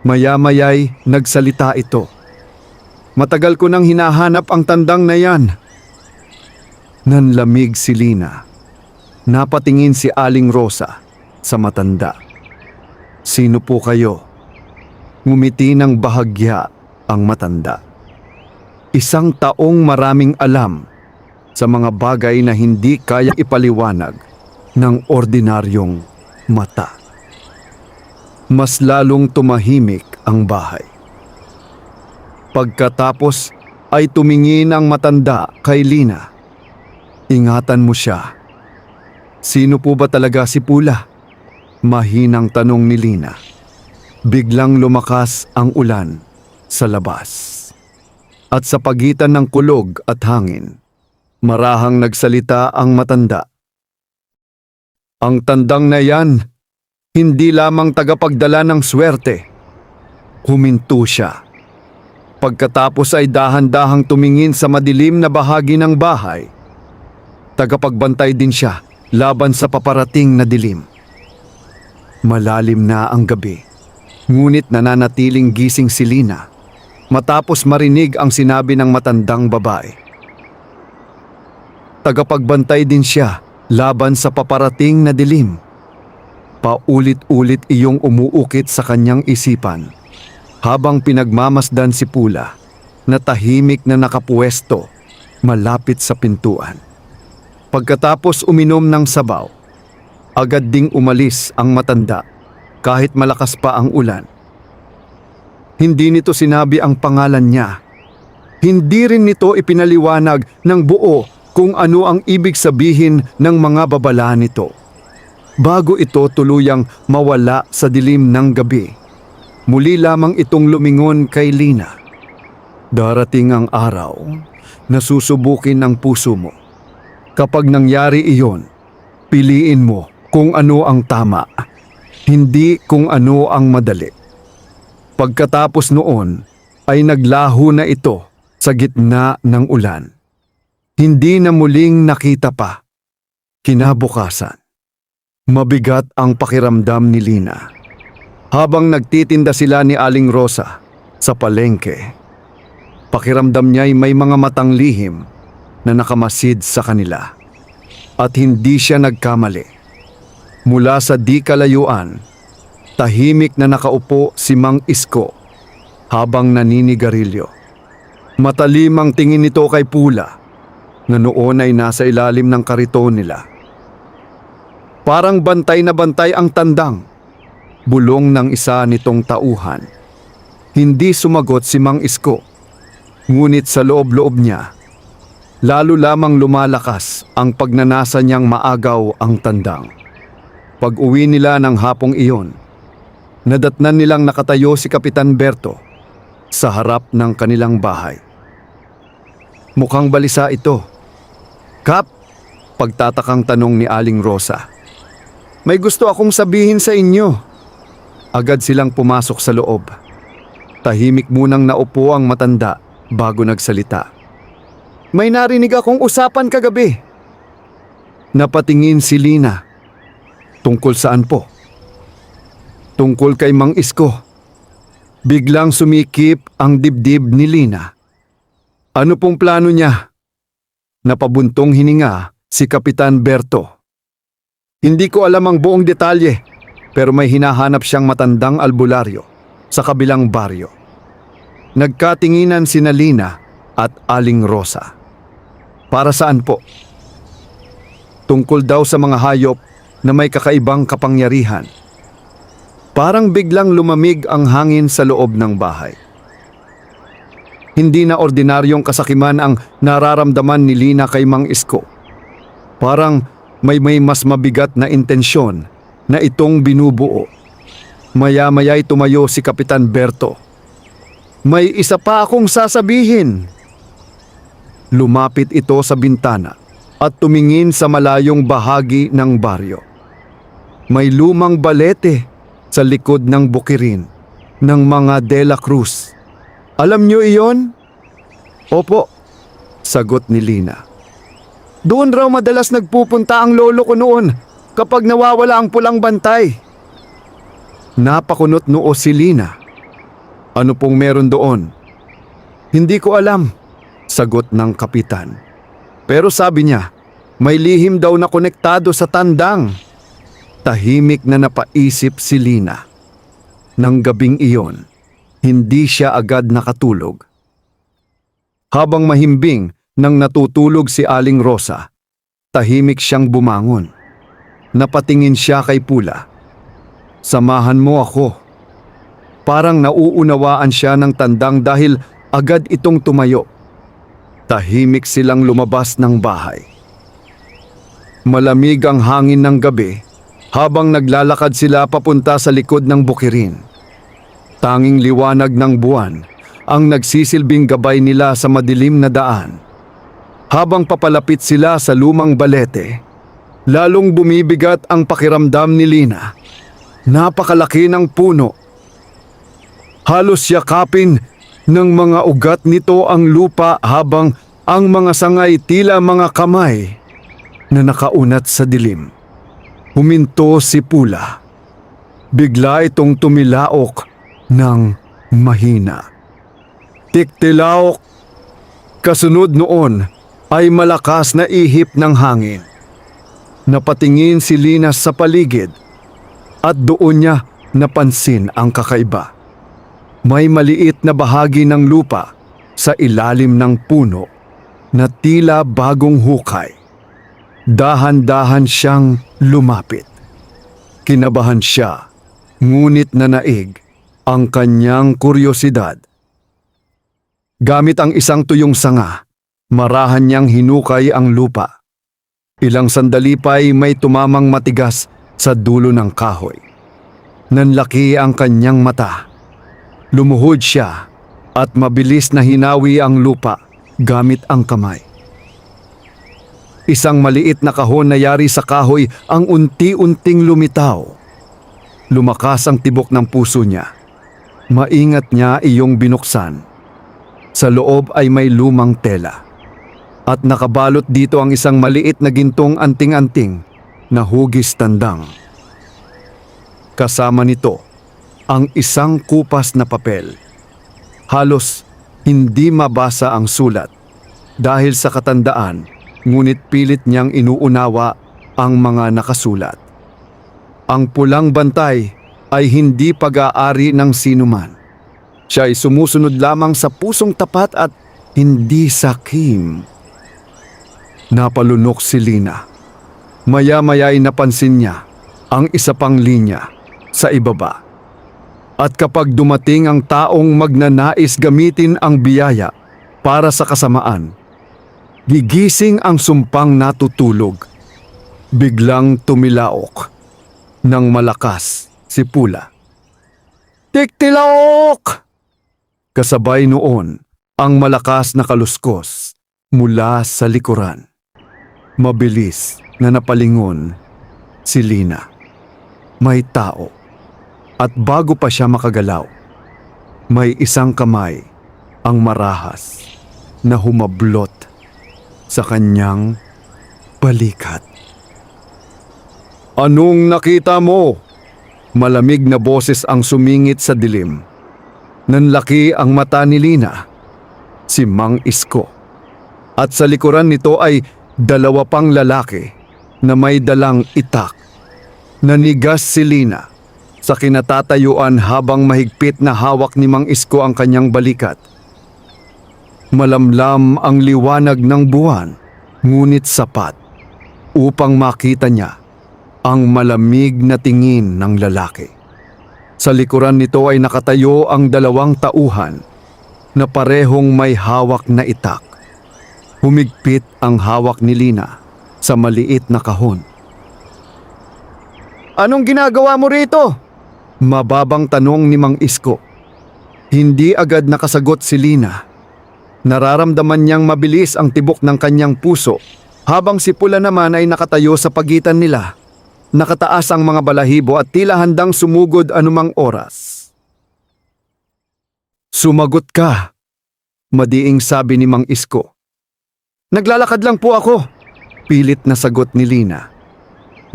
Maya-maya'y nagsalita ito. Matagal ko nang hinahanap ang tandang na yan. Nanlamig si Lina. Napatingin si Aling Rosa sa matanda. Sino po kayo? Ngumiti ng bahagya ang matanda. Isang taong maraming alam sa mga bagay na hindi kaya ipaliwanag ng ordinaryong mata. Mas lalong tumahimik ang bahay. Pagkatapos ay tumingin ang matanda kay Lina. Ingatan mo siya. Sino po ba talaga si Pula? Mahinang tanong ni Lina. Biglang lumakas ang ulan sa labas. At sa pagitan ng kulog at hangin, marahang nagsalita ang matanda. Ang tandang na yan, Hindi lamang tagapagdala ng swerte. Huminto siya. Pagkatapos ay dahan-dahang tumingin sa madilim na bahagi ng bahay. Tagapagbantay din siya laban sa paparating na dilim. Malalim na ang gabi, ngunit nananatiling gising si Lina matapos marinig ang sinabi ng matandang babae. Tagapagbantay din siya laban sa paparating na dilim. Paulit-ulit iyong umuukit sa kanyang isipan habang pinagmamasdan si Pula na tahimik na nakapuesto malapit sa pintuan. Pagkatapos uminom ng sabaw, agad ding umalis ang matanda kahit malakas pa ang ulan. Hindi nito sinabi ang pangalan niya. Hindi rin nito ipinaliwanag ng buo kung ano ang ibig sabihin ng mga babala nito. Bago ito tuluyang mawala sa dilim ng gabi, muli lamang itong lumingon kay Lina. Darating ang araw na susubukin ang puso mo. Kapag nangyari iyon, piliin mo kung ano ang tama, hindi kung ano ang madali. Pagkatapos noon ay naglaho na ito sa gitna ng ulan. Hindi na muling nakita pa. Kinabukasan, mabigat ang pakiramdam ni Lina. Habang nagtitinda sila ni Aling Rosa sa palengke, pakiramdam niya'y may mga matang lihim na nakamasid sa kanila. At hindi siya nagkamali. Mula sa di kalayuan, tahimik na nakaupo si Mang Isko habang naninigarilyo. Matalim ang tingin nito kay Pula na noon ay nasa ilalim ng kariton nila. Parang bantay na bantay ang tandang. Bulong ng isa nitong tauhan. Hindi sumagot si Mang Isko. Ngunit sa loob-loob niya, lalo lamang lumalakas ang pagnanasa niyang maagaw ang tandang. Pag-uwi nila ng hapong iyon, nadatnan nilang nakatayo si Kapitan Berto sa harap ng kanilang bahay. Mukhang balisa ito. Kap, pagtatakang tanong ni Aling Rosa. May gusto akong sabihin sa inyo. Agad silang pumasok sa loob. Tahimik munang naupo ang matanda bago nagsalita. May narinig akong usapan kagabi. Napatingin si Lina. Tungkol saan po? Tungkol kay Mang Isko. Biglang sumikip ang dibdib ni Lina. Ano pong plano niya? Napabuntong hininga si Kapitan Berto. Hindi ko alam ang buong detalye, pero may hinahanap siyang matandang albularyo sa kabilang baryo. Nagkatinginan sina Lina at Aling Rosa. Para saan po? Tungkol daw sa mga hayop na may kakaibang kapangyarihan. Parang biglang lumamig ang hangin sa loob ng bahay. Hindi na ordinaryong kasakiman ang nararamdaman ni Lina kay Mang Isko. Parang may mas mabigat na intensyon na itong binubuo. Maya-maya'y tumayo si Kapitan Berto. May isa pa akong sasabihin. Lumapit ito sa bintana at tumingin sa malayong bahagi ng baryo. May lumang balete sa likod ng bukirin ng mga De La Cruz. Alam niyo iyon? Opo, sagot ni Lina. Doon raw madalas nagpupunta ang lolo ko noon kapag nawawala ang pulang bantay. Napakunot noo si Lina. Ano pong meron doon? Hindi ko alam, sagot ng kapitan. Pero sabi niya, may lihim daw na konektado sa tandang. Tahimik na napaisip si Lina. Nang gabing iyon, hindi siya agad nakatulog. Habang mahimbing nang natutulog si Aling Rosa, tahimik siyang bumangon. Napatingin siya kay Pula. Samahan mo ako. Parang nauunawaan siya ng tandang dahil agad itong tumayo. Tahimik silang lumabas ng bahay. Malamig ang hangin ng gabi habang naglalakad sila papunta sa likod ng bukirin. Tanging liwanag ng buwan ang nagsisilbing gabay nila sa madilim na daan. Habang papalapit sila sa lumang balete, lalong bumibigat ang pakiramdam ni Lina. Napakalaki ng puno. Halos yakapin ng mga ugat nito ang lupa habang ang mga sangay tila mga kamay na nakaunat sa dilim. Huminto si Pula. Bigla itong tumilaok ng mahina. Tiktilaok. Kasunod noon ay malakas na ihip ng hangin. Napatingin si Linas sa paligid at doon niya napansin ang kakaiba. May maliit na bahagi ng lupa sa ilalim ng puno na tila bagong hukay. Dahan-dahan siyang lumapit. Kinabahan siya, ngunit nanaig ang kanyang kuryosidad. Gamit ang isang tuyong sanga, marahan niyang hinukay ang lupa. Ilang sandali pa'y may tumamang matigas sa dulo ng kahoy. Nanlaki ang kanyang mata. Lumuhod siya at mabilis na hinawi ang lupa gamit ang kamay. Isang maliit na kahon na yari sa kahoy ang unti-unting lumitaw. Lumakas ang tibok ng puso niya. Maingat niya iyong binuksan. Sa loob ay may lumang tela. At nakabalot dito ang isang maliit na gintong anting-anting na hugis tandang. Kasama nito ang isang kupas na papel. Halos hindi mabasa ang sulat dahil sa katandaan, ngunit pilit niyang inuunawa ang mga nakasulat. Ang pulang bantay ay hindi pag-aari ng sinuman. Siya ay sumusunod lamang sa pusong tapat at hindi sakim. Napalunok si Lina. Maya-maya ay napansin niya ang isa pang linya sa ibaba. At kapag dumating ang taong magnanais gamitin ang biyaya para sa kasamaan, gigising ang sumpang natutulog. Biglang tumilaok ng malakas si Pula. Tiktilaok! Kasabay noon ang malakas na kaluskos mula sa likuran. Mabilis na napalingon si Lina. May tao. At bago pa siya makagalaw, may isang kamay ang marahas na humablot sa kanyang balikat. Anong nakita mo? Malamig na boses ang sumingit sa dilim. Nanlaki ang mata ni Lina, si Mang Isko. At sa likuran nito ay dalawa pang lalaki na may dalang itak. Nanigas si Lina sa kinatatayuan habang mahigpit na hawak ni Mang Isko ang kanyang balikat. Malamlam ang liwanag ng buwan, ngunit sapat upang makita niya ang malamig na tingin ng lalaki. Sa likuran nito ay nakatayo ang dalawang tauhan na parehong may hawak na itak. Humigpit ang hawak ni Lina sa maliit na kahon. Anong ginagawa mo rito? Mababang tanong ni Mang Isko. Hindi agad nakasagot si Lina. Nararamdaman niyang mabilis ang tibok ng kanyang puso habang si Pula naman ay nakatayo sa pagitan nila. Nakataas ang mga balahibo at tila handang sumugod anumang oras. Sumagot ka, madiing sabi ni Mang Isko. Naglalakad lang po ako, pilit na sagot ni Lina.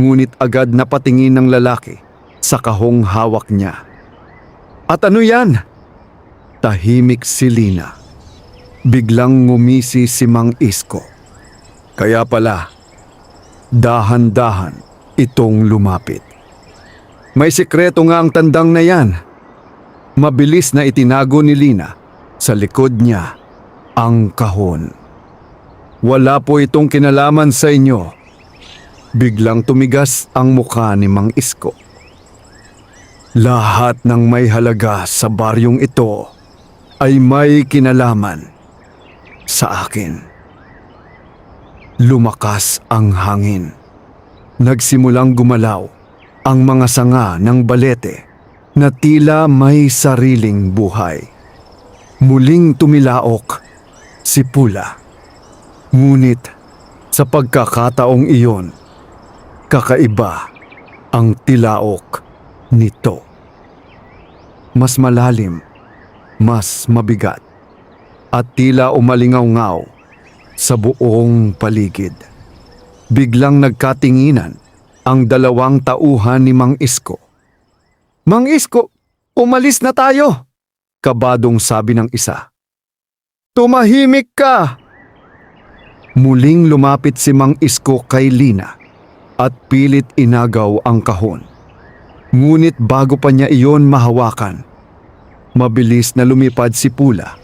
Ngunit agad napatingin ng lalaki sa kahong hawak niya. At ano yan? Tahimik si Lina. Biglang ngumisi si Mang Isko. Kaya pala, dahan-dahan itong lumapit. May sikreto nga ang tandang na yan. Mabilis na itinago ni Lina sa likod niya ang kahon. Wala po itong kinalaman sa inyo. Biglang tumigas ang mukha ni Mang Isko. Lahat ng may halaga sa baryong ito ay may kinalaman sa akin. Lumakas ang hangin. Nagsimulang gumalaw ang mga sanga ng balete na tila may sariling buhay. Muling tumilaok si Pula. Ngunit sa pagkakataong iyon, kakaiba ang tilaok nito. Mas malalim, mas mabigat, at tila umalingaw-ngaw sa buong paligid. Biglang nagkatinginan ang dalawang tauhan ni Mang Isko. "Mang Isko, umalis na tayo!" kabadong sabi ng isa. "Tumahimik ka!" Muling lumapit si Mang Isko kay Lina at pilit inagaw ang kahon. Ngunit bago pa niya iyon mahawakan, mabilis na lumipad si Pula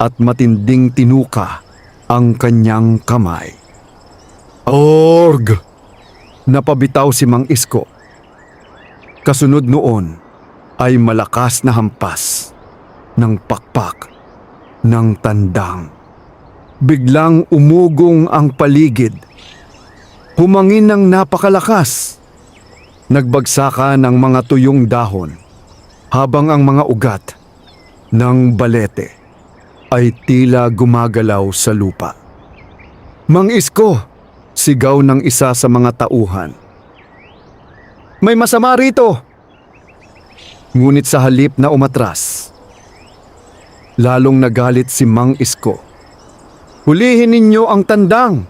at matinding tinuka ang kanyang kamay. "Org!" Napabitaw si Mang Isko. Kasunod noon ay malakas na hampas ng pakpak ng tandang. Biglang umugong ang paligid. Humangin ng napakalakas. Nagbagsakan ng mga tuyong dahon habang ang mga ugat ng balete ay tila gumagalaw sa lupa. "Mang Isko!" sigaw ng isa sa mga tauhan. "May masama rito!" Ngunit sa halip na umatras, lalong nagalit si Mang Isko. "Hulihin ninyo ang tandang!"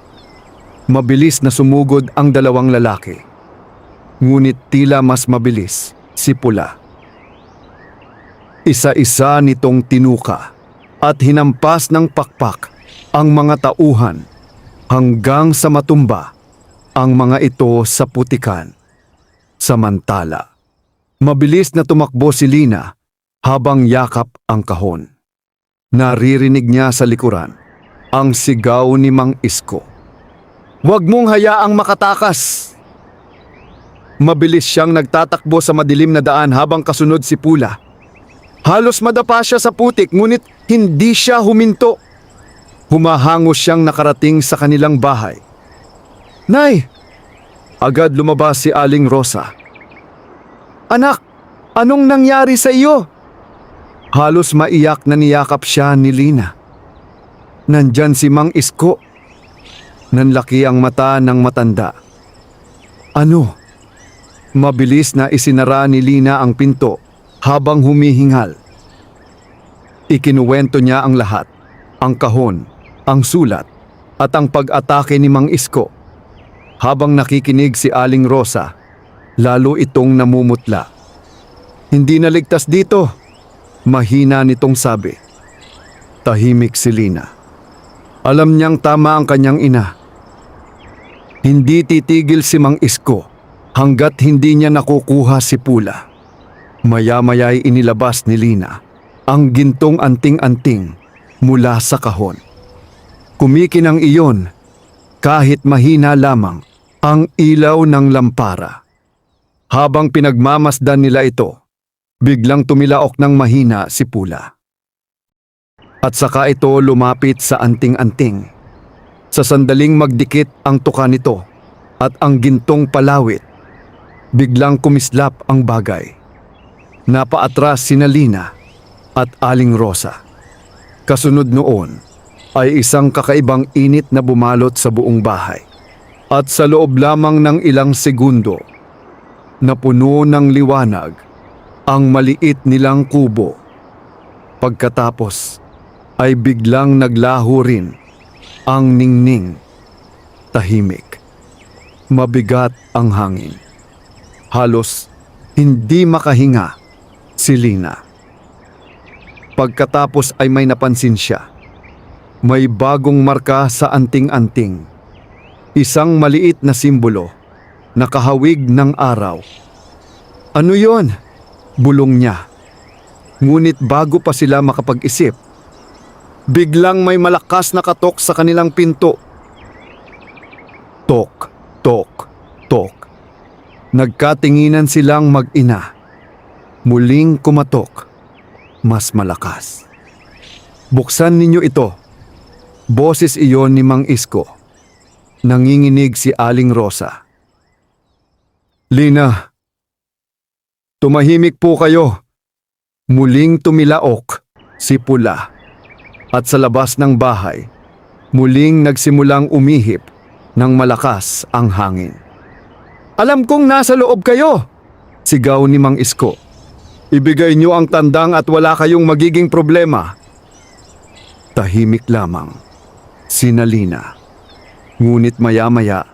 Mabilis na sumugod ang dalawang lalaki. Ngunit tila mas mabilis si Pula. Isa-isa nitong tinuka at hinampas ng pakpak ang mga tauhan hanggang sa matumba ang mga ito sa putikan. Samantala, mabilis na tumakbo si Lina habang yakap ang kahon. Naririnig niya sa likuran ang sigaw ni Mang Isko. "Huwag mong hayaang makatakas!" Mabilis siyang nagtatakbo sa madilim na daan habang kasunod si Pula. Halos madapa siya sa putik ngunit hindi siya huminto. Humahangos siyang nakarating sa kanilang bahay. "Nay!" Agad lumabas si Aling Rosa. "Anak, anong nangyari sa iyo?" Halos maiyak na niyakap siya ni Lina. Nandyan si Mang Isko. Nanlaki ang mata ng matanda. "Ano?" Mabilis na isinara ni Lina ang pinto habang humihingal. Ikinuwento niya ang lahat, ang kahon, ang sulat, at ang pag-atake ni Mang Isko. Habang nakikinig si Aling Rosa, lalo itong namumutla. "Hindi na ligtas dito," mahina nitong sabi. Tahimik si Lina. Alam niyang tama ang kanyang ina. Hindi titigil si Mang Isko hanggat hindi niya nakukuha si Pula. Maya-maya'y inilabas ni Lina ang gintong anting-anting mula sa kahon. Kumikinang iyon kahit mahina lamang ang ilaw ng lampara. Habang pinagmamasdan nila ito, biglang tumilaok ng mahina si Pula. At saka ito lumapit sa anting-anting. Sa sandaling magdikit ang tuka nito at ang gintong palawit, biglang kumislap ang bagay. Napaatras sina Lina at Aling Rosa. Kasunod noon ay isang kakaibang init na bumalot sa buong bahay. At sa loob lamang ng ilang segundo, napuno ng liwanag ang maliit nilang kubo. Pagkatapos ay biglang naglaho rin ang ningning. Tahimik. Mabigat ang hangin. Halos hindi makahinga si Lina. Pagkatapos ay may napansin siya. May bagong marka sa anting-anting. Isang maliit na simbolo na kahawig ng araw. "Ano yon?" bulong niya. Ngunit bago pa sila makapag-isip, biglang may malakas na katok sa kanilang pinto. Tok, tok, tok. Nagkatinginan silang mag-ina. Muling kumatok. Mas malakas. "Buksan ninyo ito." Boses iyon ni Mang Isko. Nanginginig si Aling Rosa. "Lina, tumahimik po kayo." Muling tumilaok si Pula. At sa labas ng bahay, muling nagsimulang umihip ng malakas ang hangin. "Alam kong nasa loob kayo!" Sigaw ni Mang Isko. Ibigay niyo ang tandang at wala kayong magiging problema. Tahimik lamang sina Lina. Ngunit maya-maya,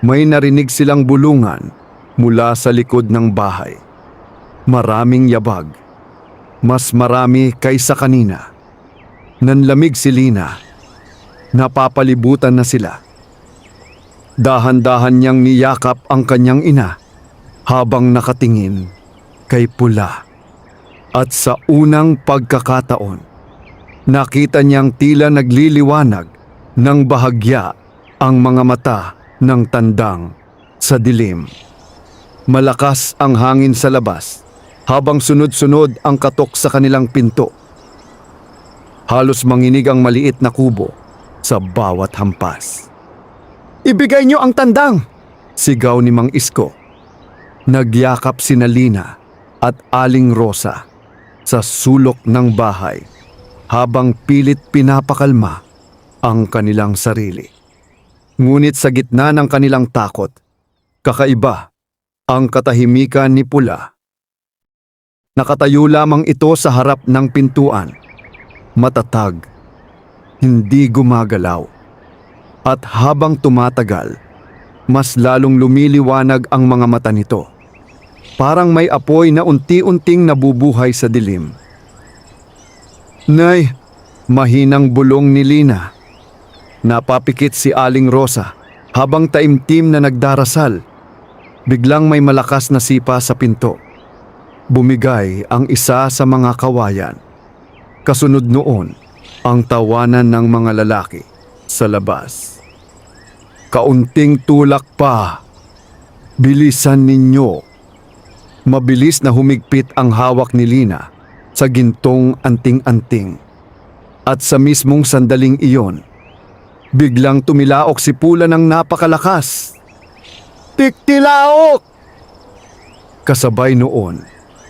may narinig silang bulungan mula sa likod ng bahay. Maraming yabag. Mas marami kaysa kanina. Nanlamig si Lina. Napapalibutan na sila. Dahan-dahan niyang niyakap ang kanyang ina habang nakatingin kay Pula. At sa unang pagkakataon, nakita niyang tila nagliliwanag ng bahagya ang mga mata ng tandang sa dilim. Malakas ang hangin sa labas habang sunod-sunod ang katok sa kanilang pinto. Halos manginig ang maliit na kubo sa bawat hampas. Ibigay niyo ang tandang! Sigaw ni Mang Isko. Nagyakap sina Lina at Aling Rosa sa sulok ng bahay habang pilit pinapakalma ang kanilang sarili. Ngunit sa gitna ng kanilang takot, kakaiba ang katahimikan ni Pula. Nakatayo lamang ito sa harap ng pintuan, matatag, hindi gumagalaw. At habang tumatagal, mas lalong lumiliwanag ang mga mata nito. Parang may apoy na unti-unting nabubuhay sa dilim. Nay, mahinang bulong ni Lina. Napapikit si Aling Rosa habang taimtim na nagdarasal. Biglang may malakas na sipa sa pinto. Bumigay ang isa sa mga kawayan. Kasunod noon, ang tawanan ng mga lalaki sa labas. Kaunting tulak pa. Bilisan ninyo. Mabilis na humigpit ang hawak ni Lina sa gintong anting-anting. At sa mismong sandaling iyon, biglang tumilaok si Pula ng napakalakas. Tiktilaok! Kasabay noon,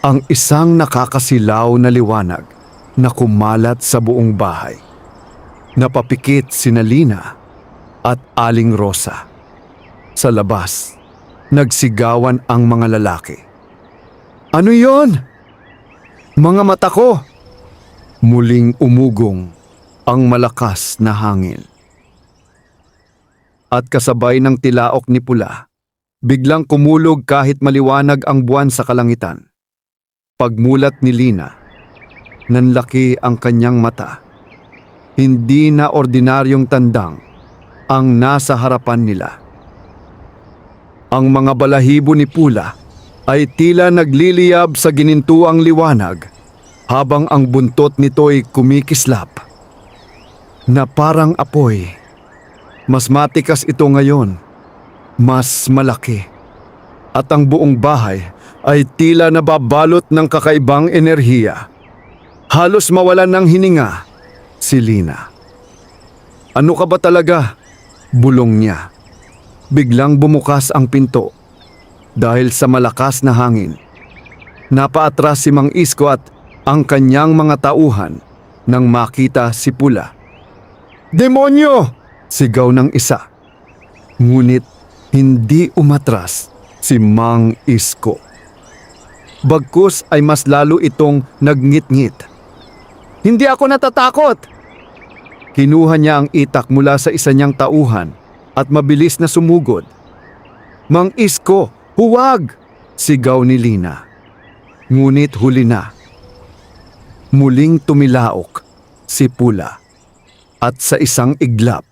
ang isang nakakasilaw na liwanag na kumalat sa buong bahay. Napapikit sina Lina at Aling Rosa. Sa labas, nagsigawan ang mga lalaki. Ano yon? Mga mata ko! Muling umugong ang malakas na hangin. At kasabay ng tilaok ni Pula, biglang kumulog kahit maliwanag ang buwan sa kalangitan. Pagmulat ni Lina, nanlaki ang kanyang mata. Hindi na ordinaryong tandang ang nasa harapan nila. Ang mga balahibo ni Pula ay tila nagliliyab sa ginintuang liwanag habang ang buntot nito'y kumikislap na parang apoy. Mas matikas ito ngayon, mas malaki, at ang buong bahay ay tila nababalot ng kakaibang enerhiya. Halos mawalan ng hininga si Lina. Ano ka ba talaga? Bulong niya. Biglang bumukas ang pinto dahil sa malakas na hangin. Napaatras si Mang Isko at ang kanyang mga tauhan nang makita si Pula. Demonyo! Sigaw ng isa. Ngunit hindi umatras si Mang Isko. Bagkus ay mas lalo itong nagngit-ngit. Hindi ako natatakot! Kinuha niya ang itak mula sa isa niyang tauhan at mabilis na sumugod. Mang Isko! Huwag! Sigaw ni Lina. Ngunit huli na. Muling tumilaok si Pula. At sa isang iglap,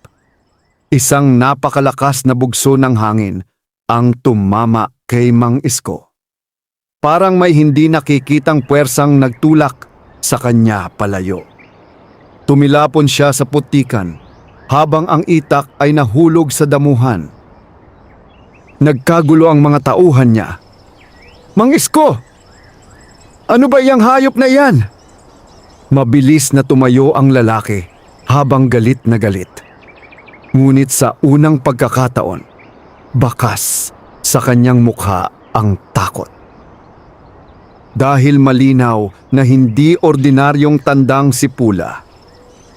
isang napakalakas na bugso ng hangin ang tumama kay Mang Isko. Parang may hindi nakikitang puwersang nagtulak sa kanya palayo. Tumilapon siya sa putikan habang ang itak ay nahulog sa damuhan. Nagkagulo ang mga tauhan niya. Mang Isko! Ano ba iyang hayop na iyan? Mabilis na tumayo ang lalaki habang galit na galit. Ngunit sa unang pagkakataon, bakas sa kanyang mukha ang takot. Dahil malinaw na hindi ordinaryong tandang si Pula,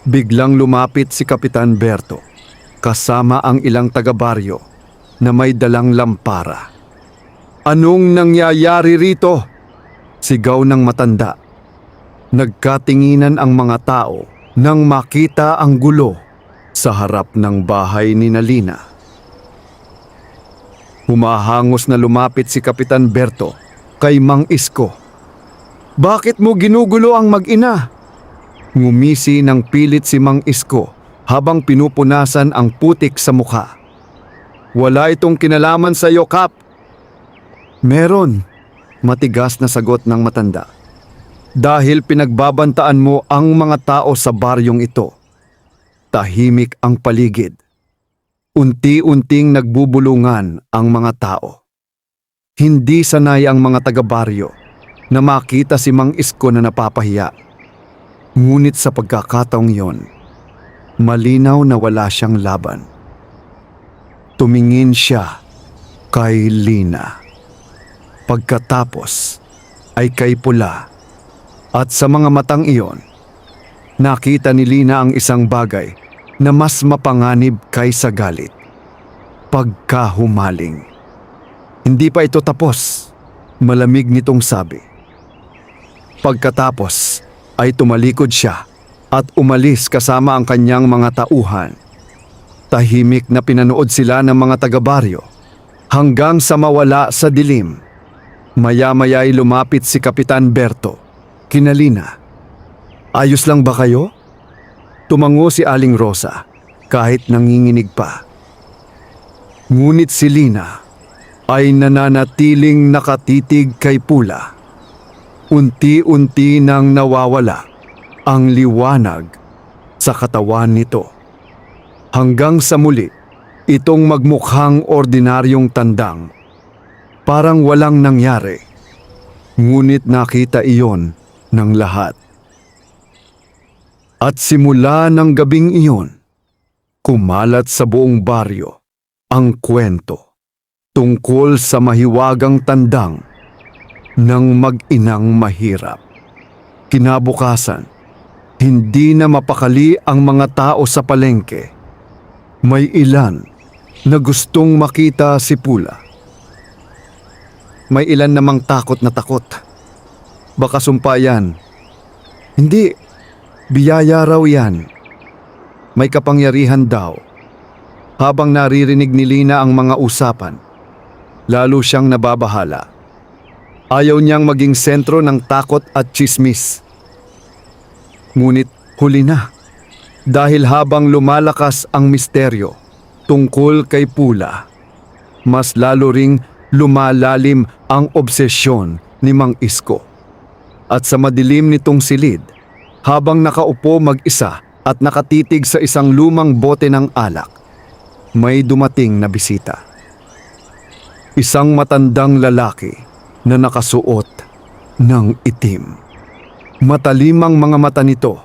biglang lumapit si Kapitan Berto kasama ang ilang taga-baryo na may dalang lampara. Anong nangyayari rito? Sigaw ng matanda. Nagkatinginan ang mga tao nang makita ang gulo sa harap ng bahay ni Nalina. Humahangos na lumapit si Kapitan Berto kay Mang Isko. Bakit mo ginugulo ang mag-ina? Ngumisi ng pilit si Mang Isko habang pinupunasan ang putik sa mukha. Wala itong kinalaman sa iyo, Kap. Meron, matigas na sagot ng matanda. Dahil pinagbabantaan mo ang mga tao sa baryong ito. Tahimik ang paligid. Unti-unting nagbubulungan ang mga tao. Hindi sanay ang mga taga-baryo na makita si Mang Isko na napapahiya. Ngunit sa pagkakataong yon, malinaw na wala siyang laban. Tumingin siya kay Lina. Pagkatapos ay kay Pula. At sa mga matang iyon, nakita ni Lina ang isang bagay na mas mapanganib kaysa galit. Pagkahumaling. Hindi pa ito tapos, malamig nitong sabi. Pagkatapos ay tumalikod siya at umalis kasama ang kanyang mga tauhan. Tahimik na pinanood sila ng mga taga-baryo hanggang sa mawala sa dilim. Maya-maya ay lumapit si Kapitan Berto kina Lina. Ayos lang ba kayo? Tumango si Aling Rosa kahit nanginginig pa. Ngunit si Lina ay nananatiling nakatitig kay Pula. Unti-unti nang nawawala ang liwanag sa katawan nito. Hanggang sa muli, itong magmukhang ordinaryong tandang. Parang walang nangyari. Ngunit nakita iyon ng lahat. At simula ng gabing iyon, kumalat sa buong baryo ang kwento tungkol sa mahiwagang tandang ng mag-inang mahirap. Kinabukasan, hindi na mapakali ang mga tao sa palengke. May ilan na gustong makita si Pula. May ilan namang takot na takot. Baka sumpa yan. Hindi, biyaya raw yan. May kapangyarihan daw. Habang naririnig ni Lina ang mga usapan, lalo siyang nababahala. Ayaw niyang maging sentro ng takot at tsismis. Ngunit huli na. Dahil habang lumalakas ang misteryo tungkol kay Pula, mas lalo ring lumalalim ang obsesyon ni Mang Isko. At sa madilim nitong silid, habang nakaupo mag-isa at nakatitig sa isang lumang bote ng alak, may dumating na bisita. Isang matandang lalaki na nakasuot ng itim. Matalimang mga mata nito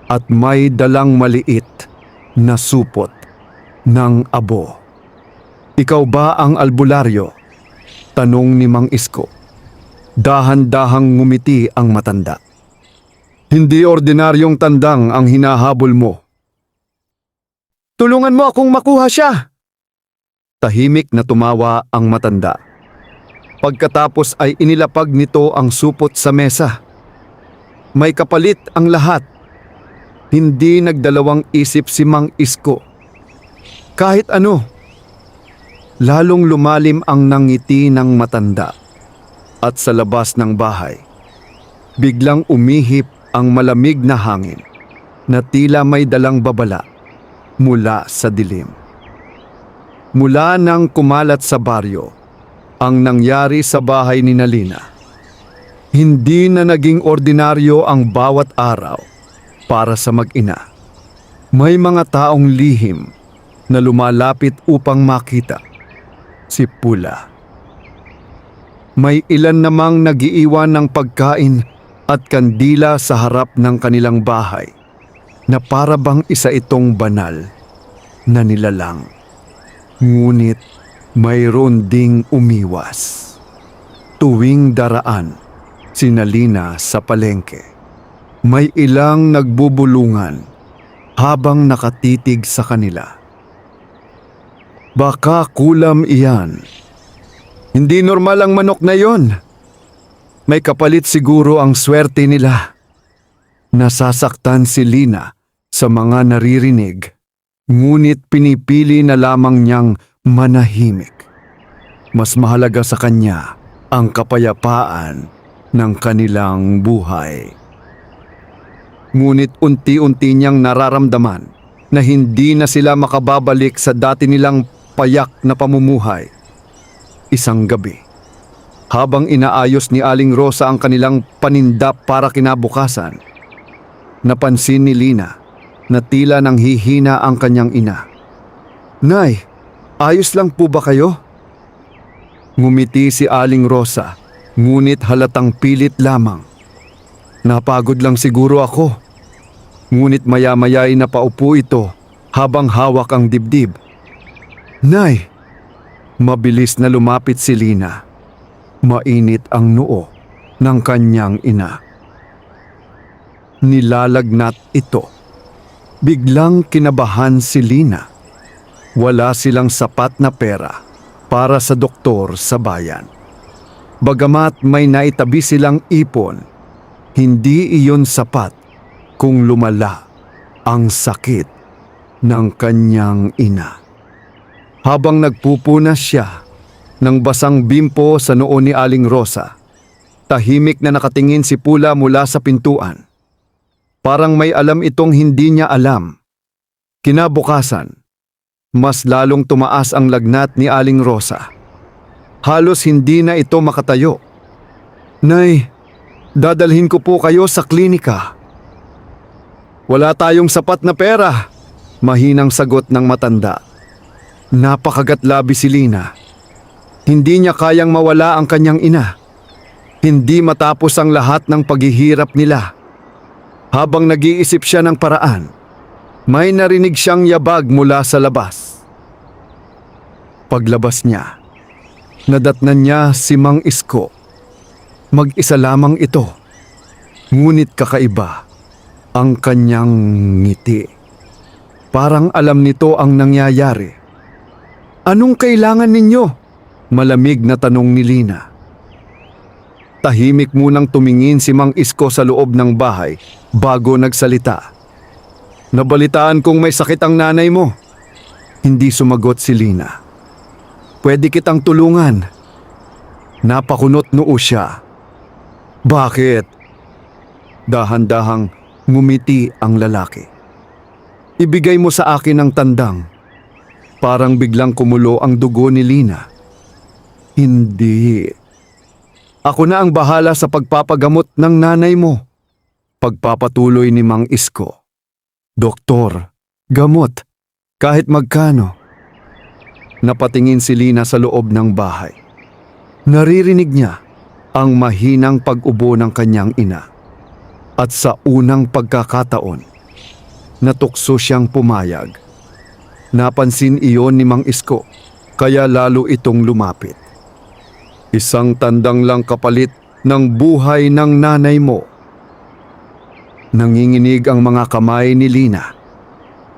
at may dalang maliit na supot ng abo. Ikaw ba ang albularyo? Tanong ni Mang Isko. Dahan-dahang ngumiti ang matanda. Hindi ordinaryong tandang ang hinahabol mo. Tulungan mo akong makuha siya! Tahimik na tumawa ang matanda. Pagkatapos ay inilapag nito ang supot sa mesa. May kapalit ang lahat. Hindi nagdalawang isip si Mang Isko. Kahit ano. Lalong lumalim ang nangiti ng matanda. At sa labas ng bahay, biglang umihip ang malamig na hangin na tila may dalang babala mula sa dilim. Mula nang kumalat sa baryo ang nangyari sa bahay ni Nalina, hindi na naging ordinaryo ang bawat araw para sa mag-ina. May mga taong lihim na lumalapit upang makita si Pula. May ilan namang nagiiwan ng pagkain at kandila sa harap ng kanilang bahay na para bang isa itong banal na nilalang. Ngunit mayroon ding umiwas. Tuwing daraan si Nalina sa palengke, may ilang nagbubulungan habang nakatitig sa kanila. Baka kulam iyan Hindi normal ang manok na yon. May kapalit siguro ang swerte nila. Nasasaktan si Lina sa mga naririnig, ngunit pinipili na lamang niyang manahimik. Mas mahalaga sa kanya ang kapayapaan ng kanilang buhay. Ngunit unti-unti niyang nararamdaman na hindi na sila makababalik sa dati nilang payak na pamumuhay. Isang gabi, habang inaayos ni Aling Rosa ang kanilang paninda para kinabukasan, napansin ni Lina na tila nang hihina ang kanyang ina. "Nay, ayos lang po ba kayo?" Ngumiti si Aling Rosa, ngunit halatang pilit lamang. "Napagod lang siguro ako." Ngunit maya-maya ay napaupo ito habang hawak ang dibdib. "Nay!" Mabilis na lumapit si Lina. Mainit ang noo ng kanyang ina. Nilalagnat ito. Biglang kinabahan si Lina. Wala silang sapat na pera para sa doktor sa bayan. Bagamat may naitabi silang ipon, hindi iyon sapat kung lumala ang sakit ng kanyang ina. Habang nagpupunas siya ng basang bimpo sa noo ni Aling Rosa, tahimik na nakatingin si Pula mula sa pintuan. Parang may alam itong hindi niya alam. Kinabukasan, mas lalong tumaas ang lagnat ni Aling Rosa. Halos hindi na ito makatayo. "Nay, dadalhin ko po kayo sa klinika." "Wala tayong sapat na pera," mahinang sagot ng matanda. Napakagatlabi si Lina. Hindi niya kayang mawala ang kanyang ina. Hindi matapos ang lahat ng paghihirap nila. Habang nag-iisip siya ng paraan, may narinig siyang yabag mula sa labas. Paglabas niya, nadatnan niya si Mang Isko. Mag-isa lamang ito, ngunit kakaiba ang kanyang ngiti. Parang alam nito ang nangyayari. "Anong kailangan ninyo?" Malamig na tanong ni Lina. Tahimik munang tumingin si Mang Isko sa loob ng bahay bago nagsalita. "Nabalitaan kong may sakit ang nanay mo." Hindi sumagot si Lina. "Pwede kitang tulungan." Napakunot noo siya. "Bakit?" Dahan-dahang ngumiti ang lalaki. "Ibigay mo sa akin ang tandang." Parang biglang kumulo ang dugo ni Lina. "Hindi. Ako na ang bahala sa pagpapagamot ng nanay mo." Pagpapatuloy ni Mang Isko. "Doktor, gamot, kahit magkano." Napatingin si Lina sa loob ng bahay. Naririnig niya ang mahinang pag-ubo ng kanyang ina. At sa unang pagkakataon, natukso siyang pumayag. Napansin iyon ni Mang Isko, kaya lalo itong lumapit. "Isang tandang lang kapalit ng buhay ng nanay mo." Nanginginig ang mga kamay ni Lina.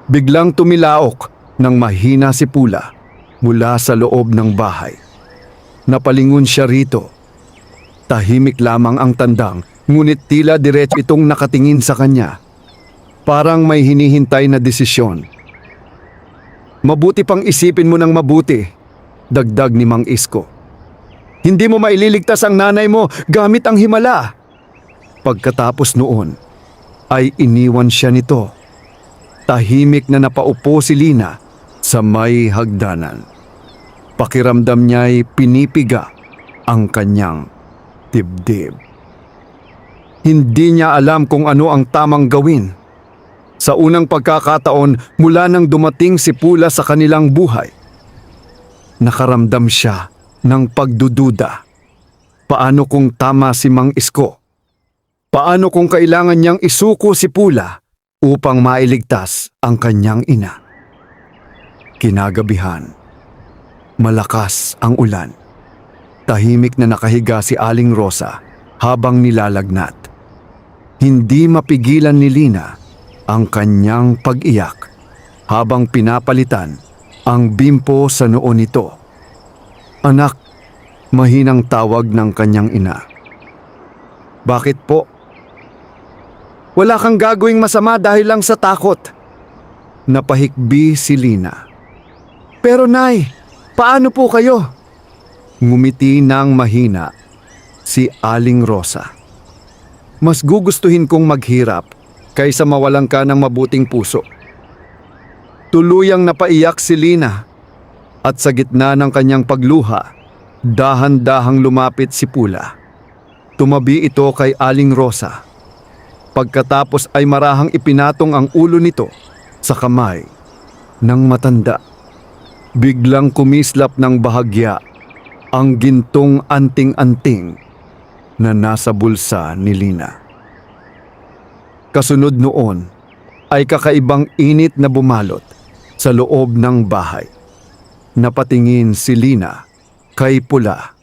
Biglang tumilaok ng mahina si Pula mula sa loob ng bahay. Napalingon siya rito. Tahimik lamang ang tandang, ngunit tila diretso itong nakatingin sa kanya. Parang may hinihintay na desisyon. "Mabuti pang isipin mo ng mabuti," dagdag ni Mang Isko. "Hindi mo maililigtas ang nanay mo gamit ang himala." Pagkatapos noon, ay iniwan siya nito. Tahimik na napaupo si Lina sa may hagdanan. Pakiramdam niya'y pinipiga ang kanyang dibdib. Hindi niya alam kung ano ang tamang gawin. Sa unang pagkakataon mula nang dumating si Pula sa kanilang buhay, nakaramdam siya ng pagdududa. Paano kung tama si Mang Isko? Paano kung kailangan niyang isuko si Pula upang mailigtas ang kanyang ina? Kinagabihan, malakas ang ulan. Tahimik na nakahiga si Aling Rosa habang nilalagnat. Hindi mapigilan ni Lina ang kanyang pag-iyak habang pinapalitan ang bimpo sa noo nito. "Anak, Mahinang tawag ng kanyang ina. Bakit po? Wala kang gagawing masama dahil lang sa takot. Napahikbi si Lina. Pero Nay, paano po kayo? Ngumiti ng mahina si Aling Rosa. Mas gugustuhin kong maghirap kaysa mawalan ka ng mabuting puso. Tuluyang napaiyak si Lina at sa gitna ng kanyang pagluha, dahan-dahang lumapit si Pula. Tumabi ito kay Aling Rosa. Pagkatapos ay marahang ipinatong ang ulo nito sa kamay ng matanda. Biglang kumislap ng bahagya ang gintong anting-anting na nasa bulsa ni Lina. Kasunod noon ay kakaibang init na bumalot sa loob ng bahay. Napatingin si Lina kay Pula.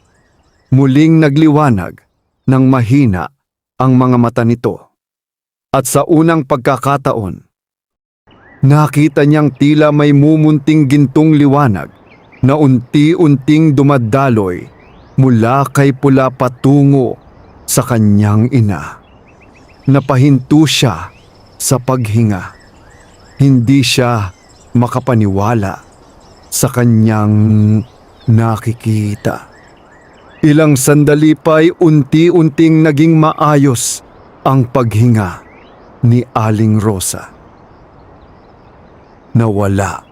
Muling nagliwanag ng mahina ang mga mata nito. At sa unang pagkakataon, nakita niyang tila may mumunting gintong liwanag na unti-unting dumadaloy mula kay Pula patungo sa kanyang ina. Napahinto siya sa paghinga. Hindi siya makapaniwala sa kanyang nakikita. Ilang sandali pa'y unti-unting naging maayos ang paghinga ni Aling Rosa. Nawala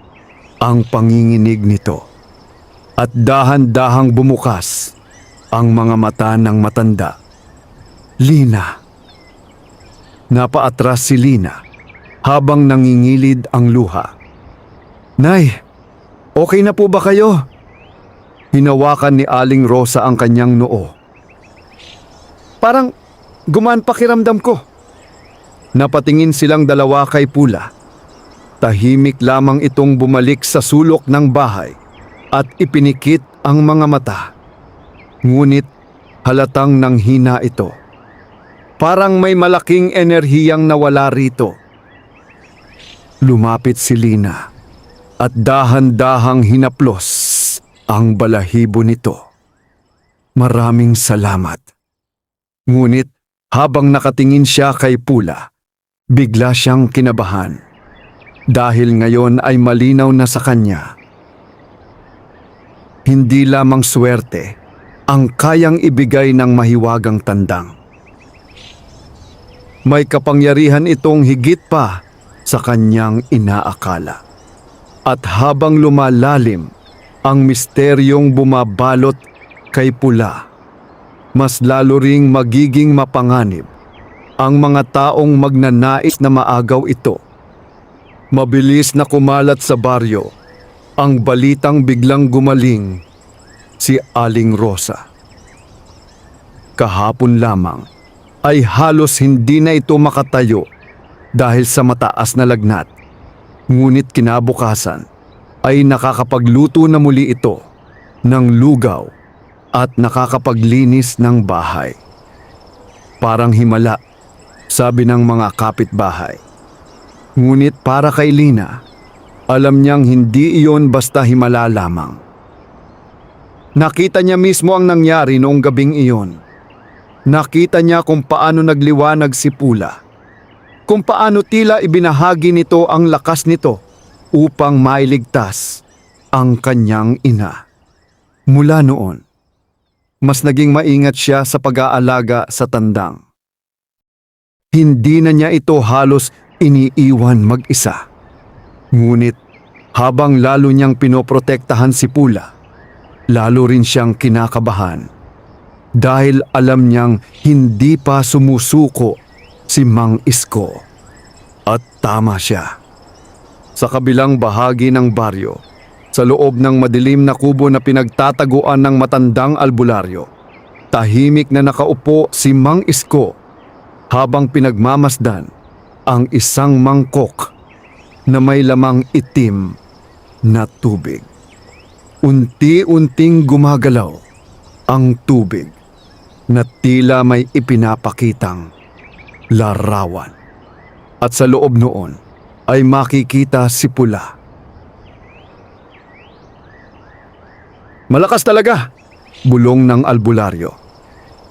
ang panginginig nito at dahan-dahang bumukas ang mga mata ng matanda. Lina. Napaatras si Lina habang nangingilid ang luha. Nay, okay na po ba kayo? Hinawakan ni Aling Rosa ang kanyang noo. Parang gumaan pakiramdam ko. Napatingin silang dalawa kay Pula. Tahimik lamang itong bumalik sa sulok ng bahay at ipinikit ang mga mata. Ngunit halatang nanghina ito. Parang may malaking enerhiyang nawala rito. Lumapit si Lina at dahan-dahang hinaplos ang balahibo nito. Maraming salamat. Ngunit habang nakatingin siya kay Pula, bigla siyang kinabahan. Dahil ngayon ay malinaw na sa kanya. Hindi lamang swerte ang kayang ibigay ng mahiwagang tandang. May kapangyarihan itong higit pa sa kanyang inaakala. At habang lumalalim ang misteryong bumabalot kay Pula, mas lalo ring magiging mapanganib ang mga taong magnanais na maagaw ito. Mabilis na kumalat sa baryo ang balitang biglang gumaling si Aling Rosa. Kahapon lamang ay halos hindi na ito makatayo dahil sa mataas na lagnat. Ngunit kinabukasan ay nakakapagluto na muli ito ng lugaw at nakakapaglinis ng bahay. Parang himala, sabi ng mga kapitbahay. Ngunit para kay Lina, alam niyang hindi iyon basta himala lamang. Nakita niya mismo ang nangyari noong gabing iyon. Nakita niya kung paano nagliwanag si Pula. Kung paano tila ibinahagi nito ang lakas nito upang mailigtas ang kanyang ina. Mula noon, mas naging maingat siya sa pag-aalaga sa tandang. Hindi na niya ito halos iniiwan mag-isa. Ngunit habang lalo niyang pinoprotektahan si Pula, lalo rin siyang kinakabahan. Dahil alam niyang hindi pa sumusuko si Mang Isko. At tama siya. Sa kabilang bahagi ng baryo, sa loob ng madilim na kubo na pinagtataguan ng matandang albularyo, tahimik na nakaupo si Mang Isko habang pinagmamasdan ang isang mangkok na may lamang itim na tubig. Unti-unting gumagalaw ang tubig na tila may ipinapakitang larawan. At sa loob noon ay makikita si Pula. Malakas talaga! Bulong ng albularyo.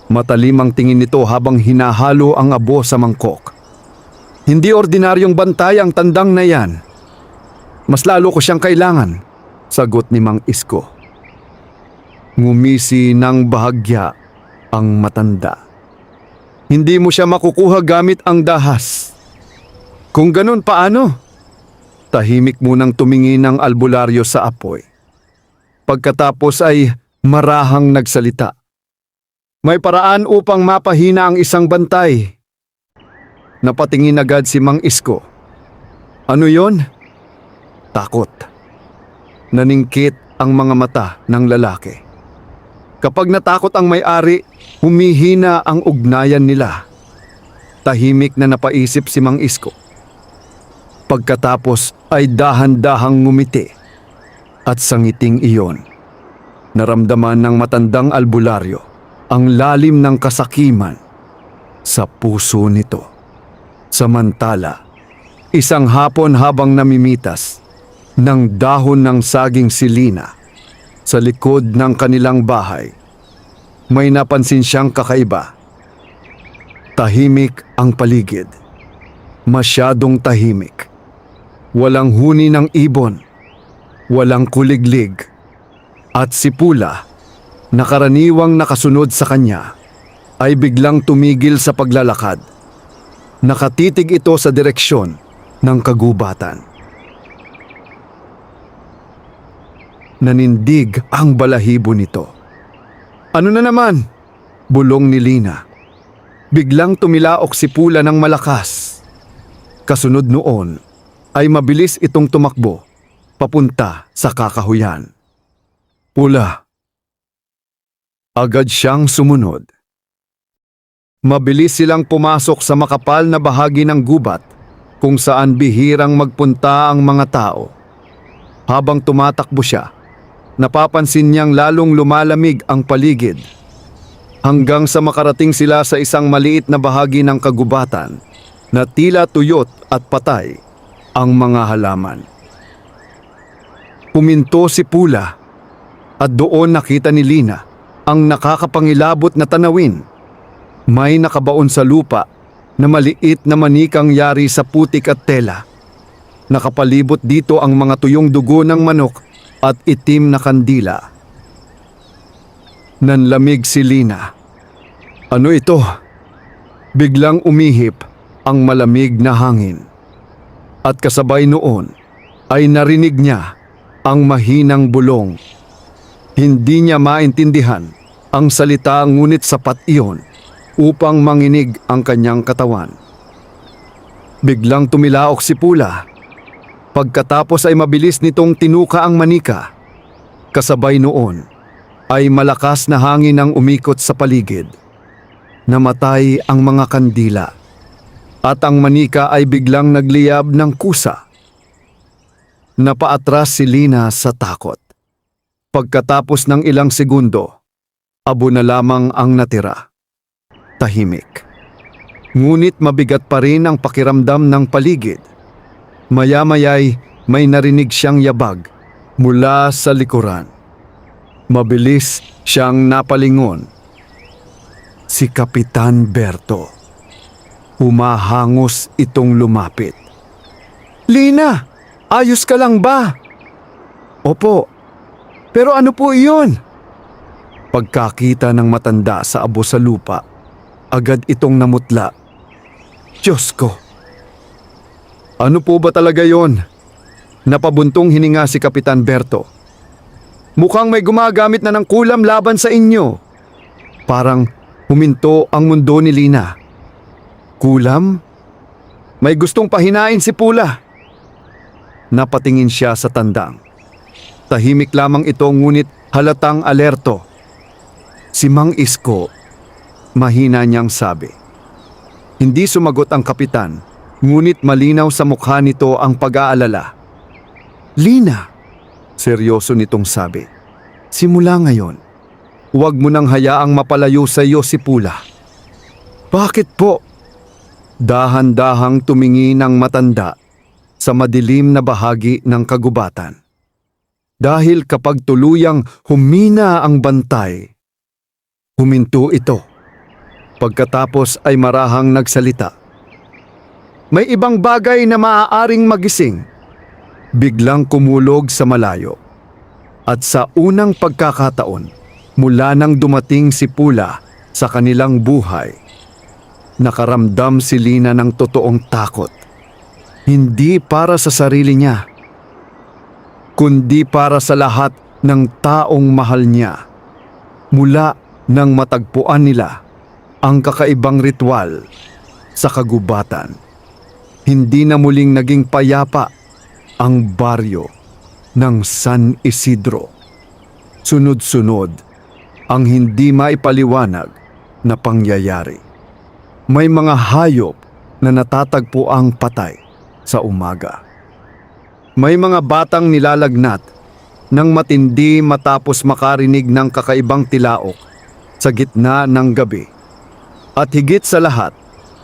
Matalim ang tingin nito habang hinahalo ang abo sa mangkok. Hindi ordinaryong bantay ang tandang na yan. Mas lalo ko siyang kailangan, sagot ni Mang Isko. Ngumisi ng bahagya ang matanda. Hindi mo siya makukuha gamit ang dahas. Kung ganun paano? Tahimik munang tumingin ang albularyo sa apoy. Pagkatapos ay marahang nagsalita. May paraan upang mapahina ang isang bantay. Napatingin agad si Mang Isko. Ano yon? Takot. Naningkit ang mga mata ng lalaki. Kapag natakot ang may-ari, humihina ang ugnayan nila. Tahimik na napaisip si Mang Isko. Pagkatapos ay dahan-dahang ngumiti. At sa ngiting iyon, naramdaman ng matandang albularyo ang lalim ng kasakiman sa puso nito. Samantala, isang hapon habang namimitas ng dahon ng saging silina sa likod ng kanilang bahay, may napansin siyang kakaiba. Tahimik ang paligid. Masyadong tahimik. Walang huni ng ibon. Walang kuliglig. At si Pula, na karaniwang nakasunod sa kanya, ay biglang tumigil sa paglalakad. Nakatitig ito sa direksyon ng kagubatan. Nanindig ang balahibo nito. Ano na naman? Bulong ni Lina. Biglang tumilaok si Pula ng malakas. Kasunod noon ay mabilis itong tumakbo papunta sa kakahuyan. Pula. Agad siyang sumunod. Mabilis silang pumasok sa makapal na bahagi ng gubat kung saan bihirang magpunta ang mga tao. Habang tumatakbo siya, napapansin niyang lalong lumalamig ang paligid hanggang sa makarating sila sa isang maliit na bahagi ng kagubatan na tila tuyot at patay ang mga halaman. Huminto si Pula at doon nakita ni Lina ang nakakapangilabot na tanawin. May nakabaon sa lupa na maliit na manikang yari sa putik at tela. Nakapalibot dito ang mga tuyong dugo ng manok at itim na kandila. Nanlamig si Lina. Ano ito? Biglang umihip ang malamig na hangin. At kasabay noon ay narinig niya ang mahinang bulong. Hindi niya maintindihan ang salita ngunit sapat iyon upang manginig ang kanyang katawan. Biglang tumilaok si Pula. Pagkatapos ay mabilis nitong tinuka ang manika. Kasabay noon ay malakas na hangin ang umikot sa paligid. Namatay ang mga kandila at ang manika ay biglang nagliyab ng kusa. Napaatras si Lina sa takot. Pagkatapos ng ilang segundo, abo na lamang ang natira. Tahimik. Ngunit mabigat pa rin ang pakiramdam ng paligid. Maya-maya'y may narinig siyang yabag mula sa likuran. Mabilis siyang napalingon. Si Kapitan Berto. Humahangos itong lumapit. Lina! Ayos ka lang ba? Opo. Pero ano po iyon? Pagkakita ng matanda sa abo sa lupa, agad itong namutla. Diyos ko! Ano po ba talaga yon? Napabuntong hininga si Kapitan Berto. Mukhang may gumagamit na ng kulam laban sa inyo. Parang huminto ang mundo ni Lina. Kulam? May gustong pahinain si Pula. Napatingin siya sa tandang. Tahimik lamang ito ngunit halatang alerto. Si Mang Isko, mahina niyang sabi. Hindi sumagot ang kapitan, ngunit malinaw sa mukha nito ang pag-aalala. Lina, seryoso nitong sabi. Simula ngayon, huwag mo nang hayaang mapalayo sa iyo si Pula. Bakit po? Dahan-dahang tumingin ang matanda sa madilim na bahagi ng kagubatan. Dahil kapag tuluyang humina ang bantay, Huminto ito. Pagkatapos ay marahang nagsalita. May ibang bagay na maaaring magising. Biglang kumulog sa malayo. At sa unang pagkakataon, mula nang dumating si Pula sa kanilang buhay, nakaramdam si Lina ng totoong takot. Hindi para sa sarili niya, kundi para sa lahat ng taong mahal niya. Mula nang matagpuan nila ang kakaibang ritual sa kagubatan, hindi na muling naging payapa ang baryo ng San Isidro. Sunod-sunod ang hindi maipaliwanag na pangyayari. May mga hayop na natatagpuang patay sa umaga. May mga batang nilalagnat ng matindi matapos makarinig ng kakaibang tilaok sa gitna ng gabi. At higit sa lahat,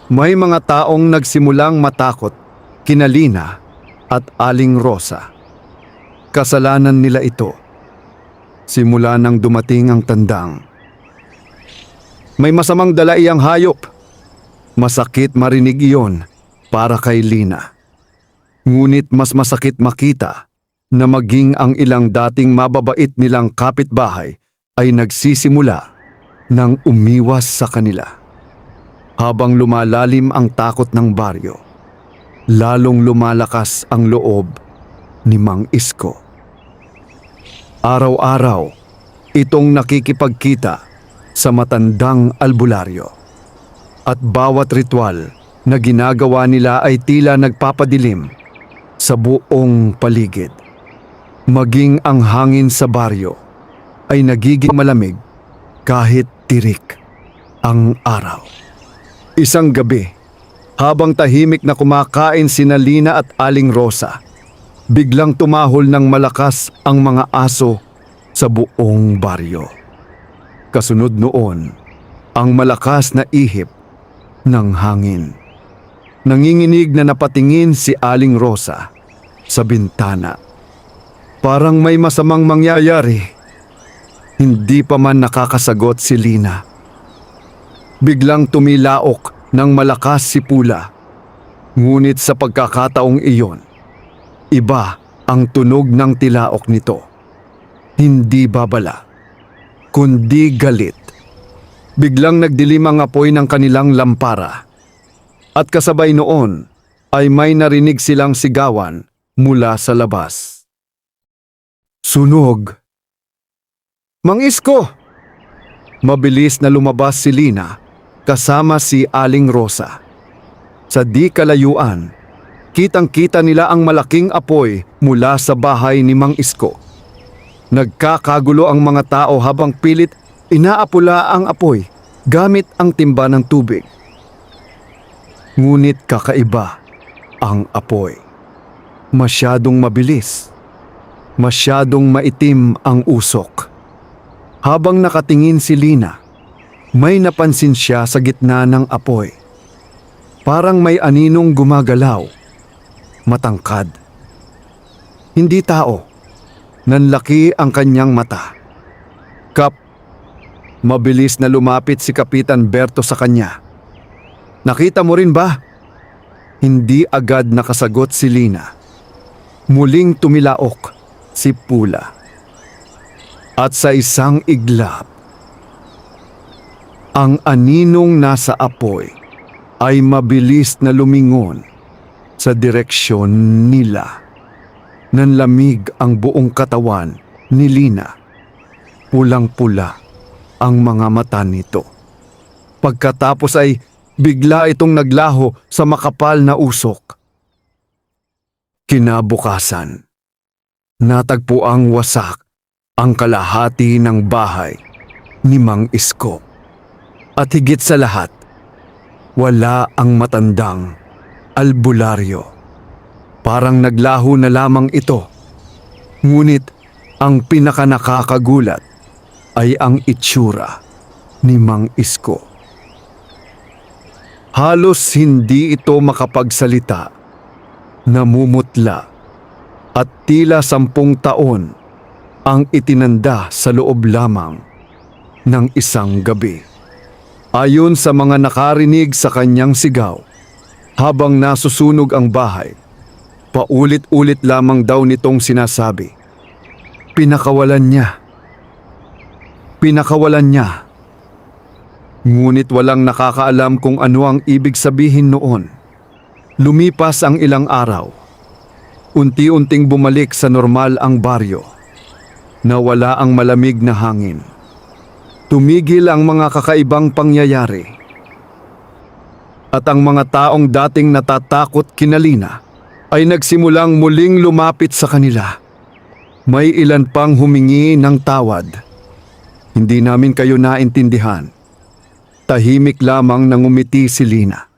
may mga taong nagsimulang matakot kina Lina at Aling Rosa. Kasalanan nila ito. Simula nang dumating ang tandang. May masamang dala iyang hayop. Masakit marinig iyon para kay Lina. Ngunit mas masakit makita na maging ang ilang dating mababait nilang kapitbahay ay nagsisimula ng umiwas sa kanila. Habang lumalalim ang takot ng baryo, lalong lumalakas ang loob ni Mang Isko. Araw-araw, itong nakikipagkita sa matandang albularyo. At bawat ritual na ginagawa nila ay tila nagpapadilim sa buong paligid. Maging ang hangin sa baryo ay nagiging malamig kahit tirik ang araw. Isang gabi, habang tahimik na kumakain sina Lina at Aling Rosa, biglang tumahol ng malakas ang mga aso sa buong baryo. Kasunod noon, ang malakas na ihip ng hangin. Nanginginig na napatingin si Aling Rosa sa bintana. Parang may masamang mangyayari. Hindi pa man nakakasagot si Lina. Biglang tumilaok ng malakas si Pula. Ngunit sa pagkakataong iyon, iba ang tunog ng tilaok nito. Hindi babala, kundi galit. Biglang nagdilim ang apoy ng kanilang lampara. At kasabay noon ay may narinig silang sigawan mula sa labas. Sunog! Mang Isko! Mabilis na lumabas si Lina kasama si Aling Rosa. Sa di kalayuan, kitang-kita nila ang malaking apoy mula sa bahay ni Mang Isko. Nagkakagulo ang mga tao habang pilit inaapula ang apoy gamit ang timba ng tubig. Ngunit kakaiba ang apoy. Masyadong mabilis. Masyadong maitim ang usok. Habang nakatingin si Lina, may napansin siya sa gitna ng apoy. Parang may aninong gumagalaw. Matangkad. Hindi tao. Nanlaki ang kanyang mata. Kap, mabilis na lumapit si Kapitan Berto sa kanya. Nakita mo rin ba? Hindi agad nakasagot si Lina. Muling tumilaok si Pula. At sa isang iglap, ang aninong nasa apoy ay mabilis na lumingon sa direksyon nila. Nanlamig ang buong katawan ni Lina. Pulang-pula ang mga mata nito. Pagkatapos ay bigla itong naglaho sa makapal na usok. Kinabukasan, natagpuang wasak ang kalahati ng bahay ni Mang Isko. At higit sa lahat, wala ang matandang albularyo. Parang naglaho na lamang ito. Ngunit ang pinakanakakagulat ay ang itsura ni Mang Isko. Halos hindi ito makapagsalita, namumutla at tila 10 taon ang itinanda sa loob lamang ng isang gabi. Ayon sa mga nakarinig sa kanyang sigaw, habang nasusunog ang bahay, paulit-ulit lamang daw nitong sinasabi, "Pinakawalan niya. Pinakawalan niya." Ngunit walang nakakaalam kung ano ang ibig sabihin noon. Lumipas ang ilang araw. Unti-unting bumalik sa normal ang baryo. Nawala ang malamig na hangin. Tumigil ang mga kakaibang pangyayari. At ang mga taong dating natatakot kina Lina ay nagsimulang muling lumapit sa kanila. May ilan pang humingi ng tawad. "Hindi namin kayo naintindihan." Tahimik lamang nangumiti si Lina.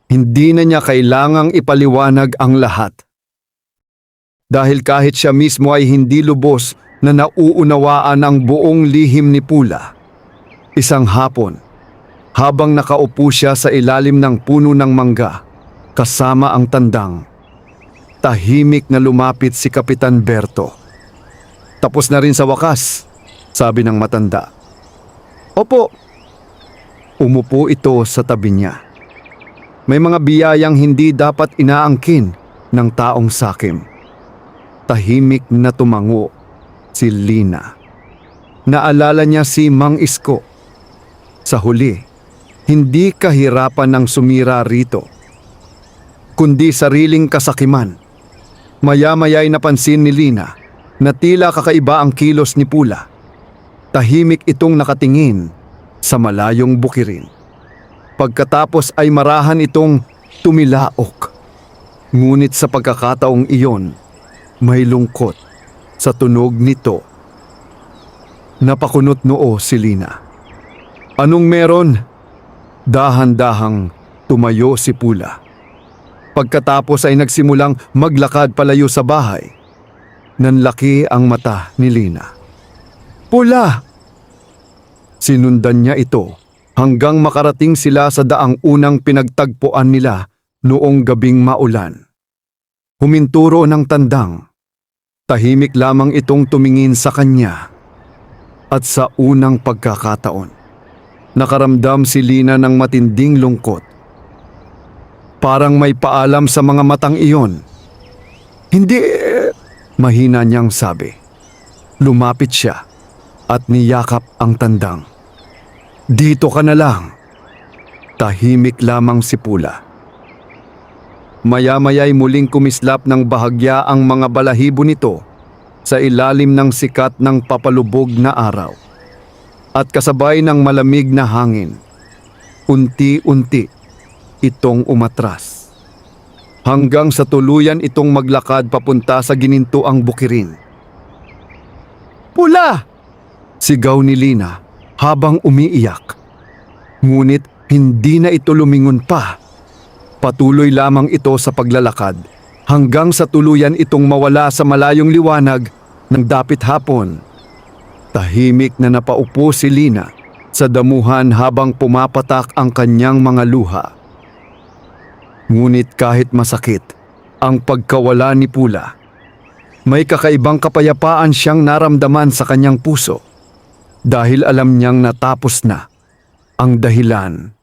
Hindi na niya kailangang ipaliwanag ang lahat. Dahil kahit siya mismo ay hindi lubos na nauunawaan ang buong lihim ni Pula. Isang hapon, habang nakaupo siya sa ilalim ng puno ng mangga, kasama ang tandang, tahimik na lumapit si Kapitan Berto. "Tapos na rin sa wakas," sabi ng matanda. "Opo." Umupo ito sa tabi niya. "May mga biyayang hindi dapat inaangkin ng taong sakim." Tahimik na tumango si Lina. Naalala niya si Mang Isko. Sa huli, hindi kahirapan ng sumira rito, kundi sariling kasakiman. Maya-maya'y napansin ni Lina na tila kakaiba ang kilos ni Pula. Tahimik itong nakatingin sa malayong bukirin. Pagkatapos ay marahan itong tumilaok. Ngunit sa pagkakataong iyon, may lungkot sa tunog nito. Napakunot noo si Lina. "Anong meron?" Dahan-dahang tumayo si Pula. Pagkatapos ay nagsimulang maglakad palayo sa bahay. Nanlaki ang mata ni Lina. "Pula!" Sinundan niya ito hanggang makarating sila sa daang unang pinagtagpuan nila noong gabing maulan. Huminturo ng tandang. Tahimik lamang itong tumingin sa kanya. At sa unang pagkakataon, nakaramdam si Lina ng matinding lungkot. Parang may paalam sa mga matang iyon. "Hindi!" mahina niyang sabi. Lumapit siya at niyakap ang tandang. "Dito ka na lang." Tahimik lamang si Pula. Maya-maya'y muling kumislap ng bahagya ang mga balahibo nito sa ilalim ng sikat ng papalubog na araw. At kasabay ng malamig na hangin, unti-unti itong umatras. Hanggang sa tuluyan itong maglakad papunta sa ginintuang bukirin. "Pula!" sigaw ni Lina habang umiiyak. Ngunit hindi na ito lumingon pa. Patuloy lamang ito sa paglalakad hanggang sa tuluyan itong mawala sa malayong liwanag ng dapit hapon. Tahimik na napaupo si Lina sa damuhan habang pumapatak ang kanyang mga luha. Ngunit kahit masakit ang pagkawala ni Pula, may kakaibang kapayapaan siyang naramdaman sa kanyang puso dahil alam niyang natapos na ang dahilan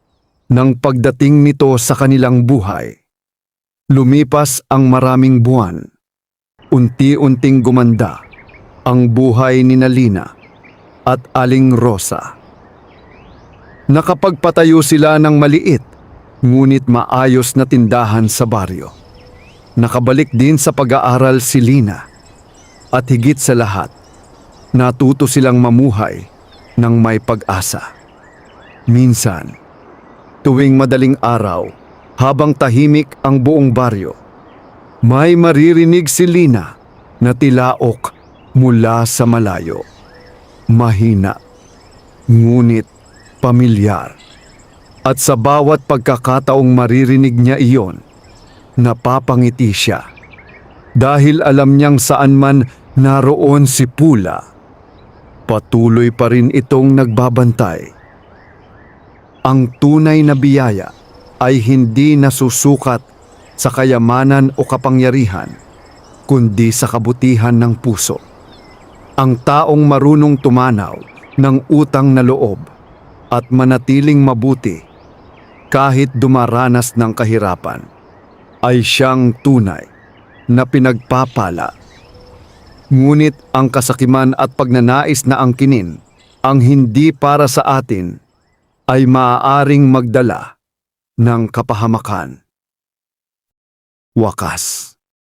ng pagdating nito sa kanilang buhay. Lumipas ang maraming buwan. Unti-unting gumanda ang buhay ni Lina at Aling Rosa. Nakapagpatayo sila ng maliit ngunit maayos na tindahan sa baryo. Nakabalik din sa pag-aaral si Lina. At higit sa lahat, natuto silang mamuhay ng may pag-asa. Minsan, tuwing madaling araw, habang tahimik ang buong baryo, may maririnig si Lina na tilaok mula sa malayo. Mahina, ngunit pamilyar. At sa bawat pagkakataong maririnig niya iyon, napapangiti siya. Dahil alam niyang saan man naroon si Pula, patuloy pa rin itong nagbabantay. Ang tunay na biyaya ay hindi nasusukat sa kayamanan o kapangyarihan, kundi sa kabutihan ng puso. Ang taong marunong tumanaw ng utang na loob at manatiling mabuti kahit dumaranas ng kahirapan ay siyang tunay na pinagpapala. Ngunit ang kasakiman at pagnanais na angkinin ang hindi para sa atin ay maaaring magdala ng kapahamakan. Wakas.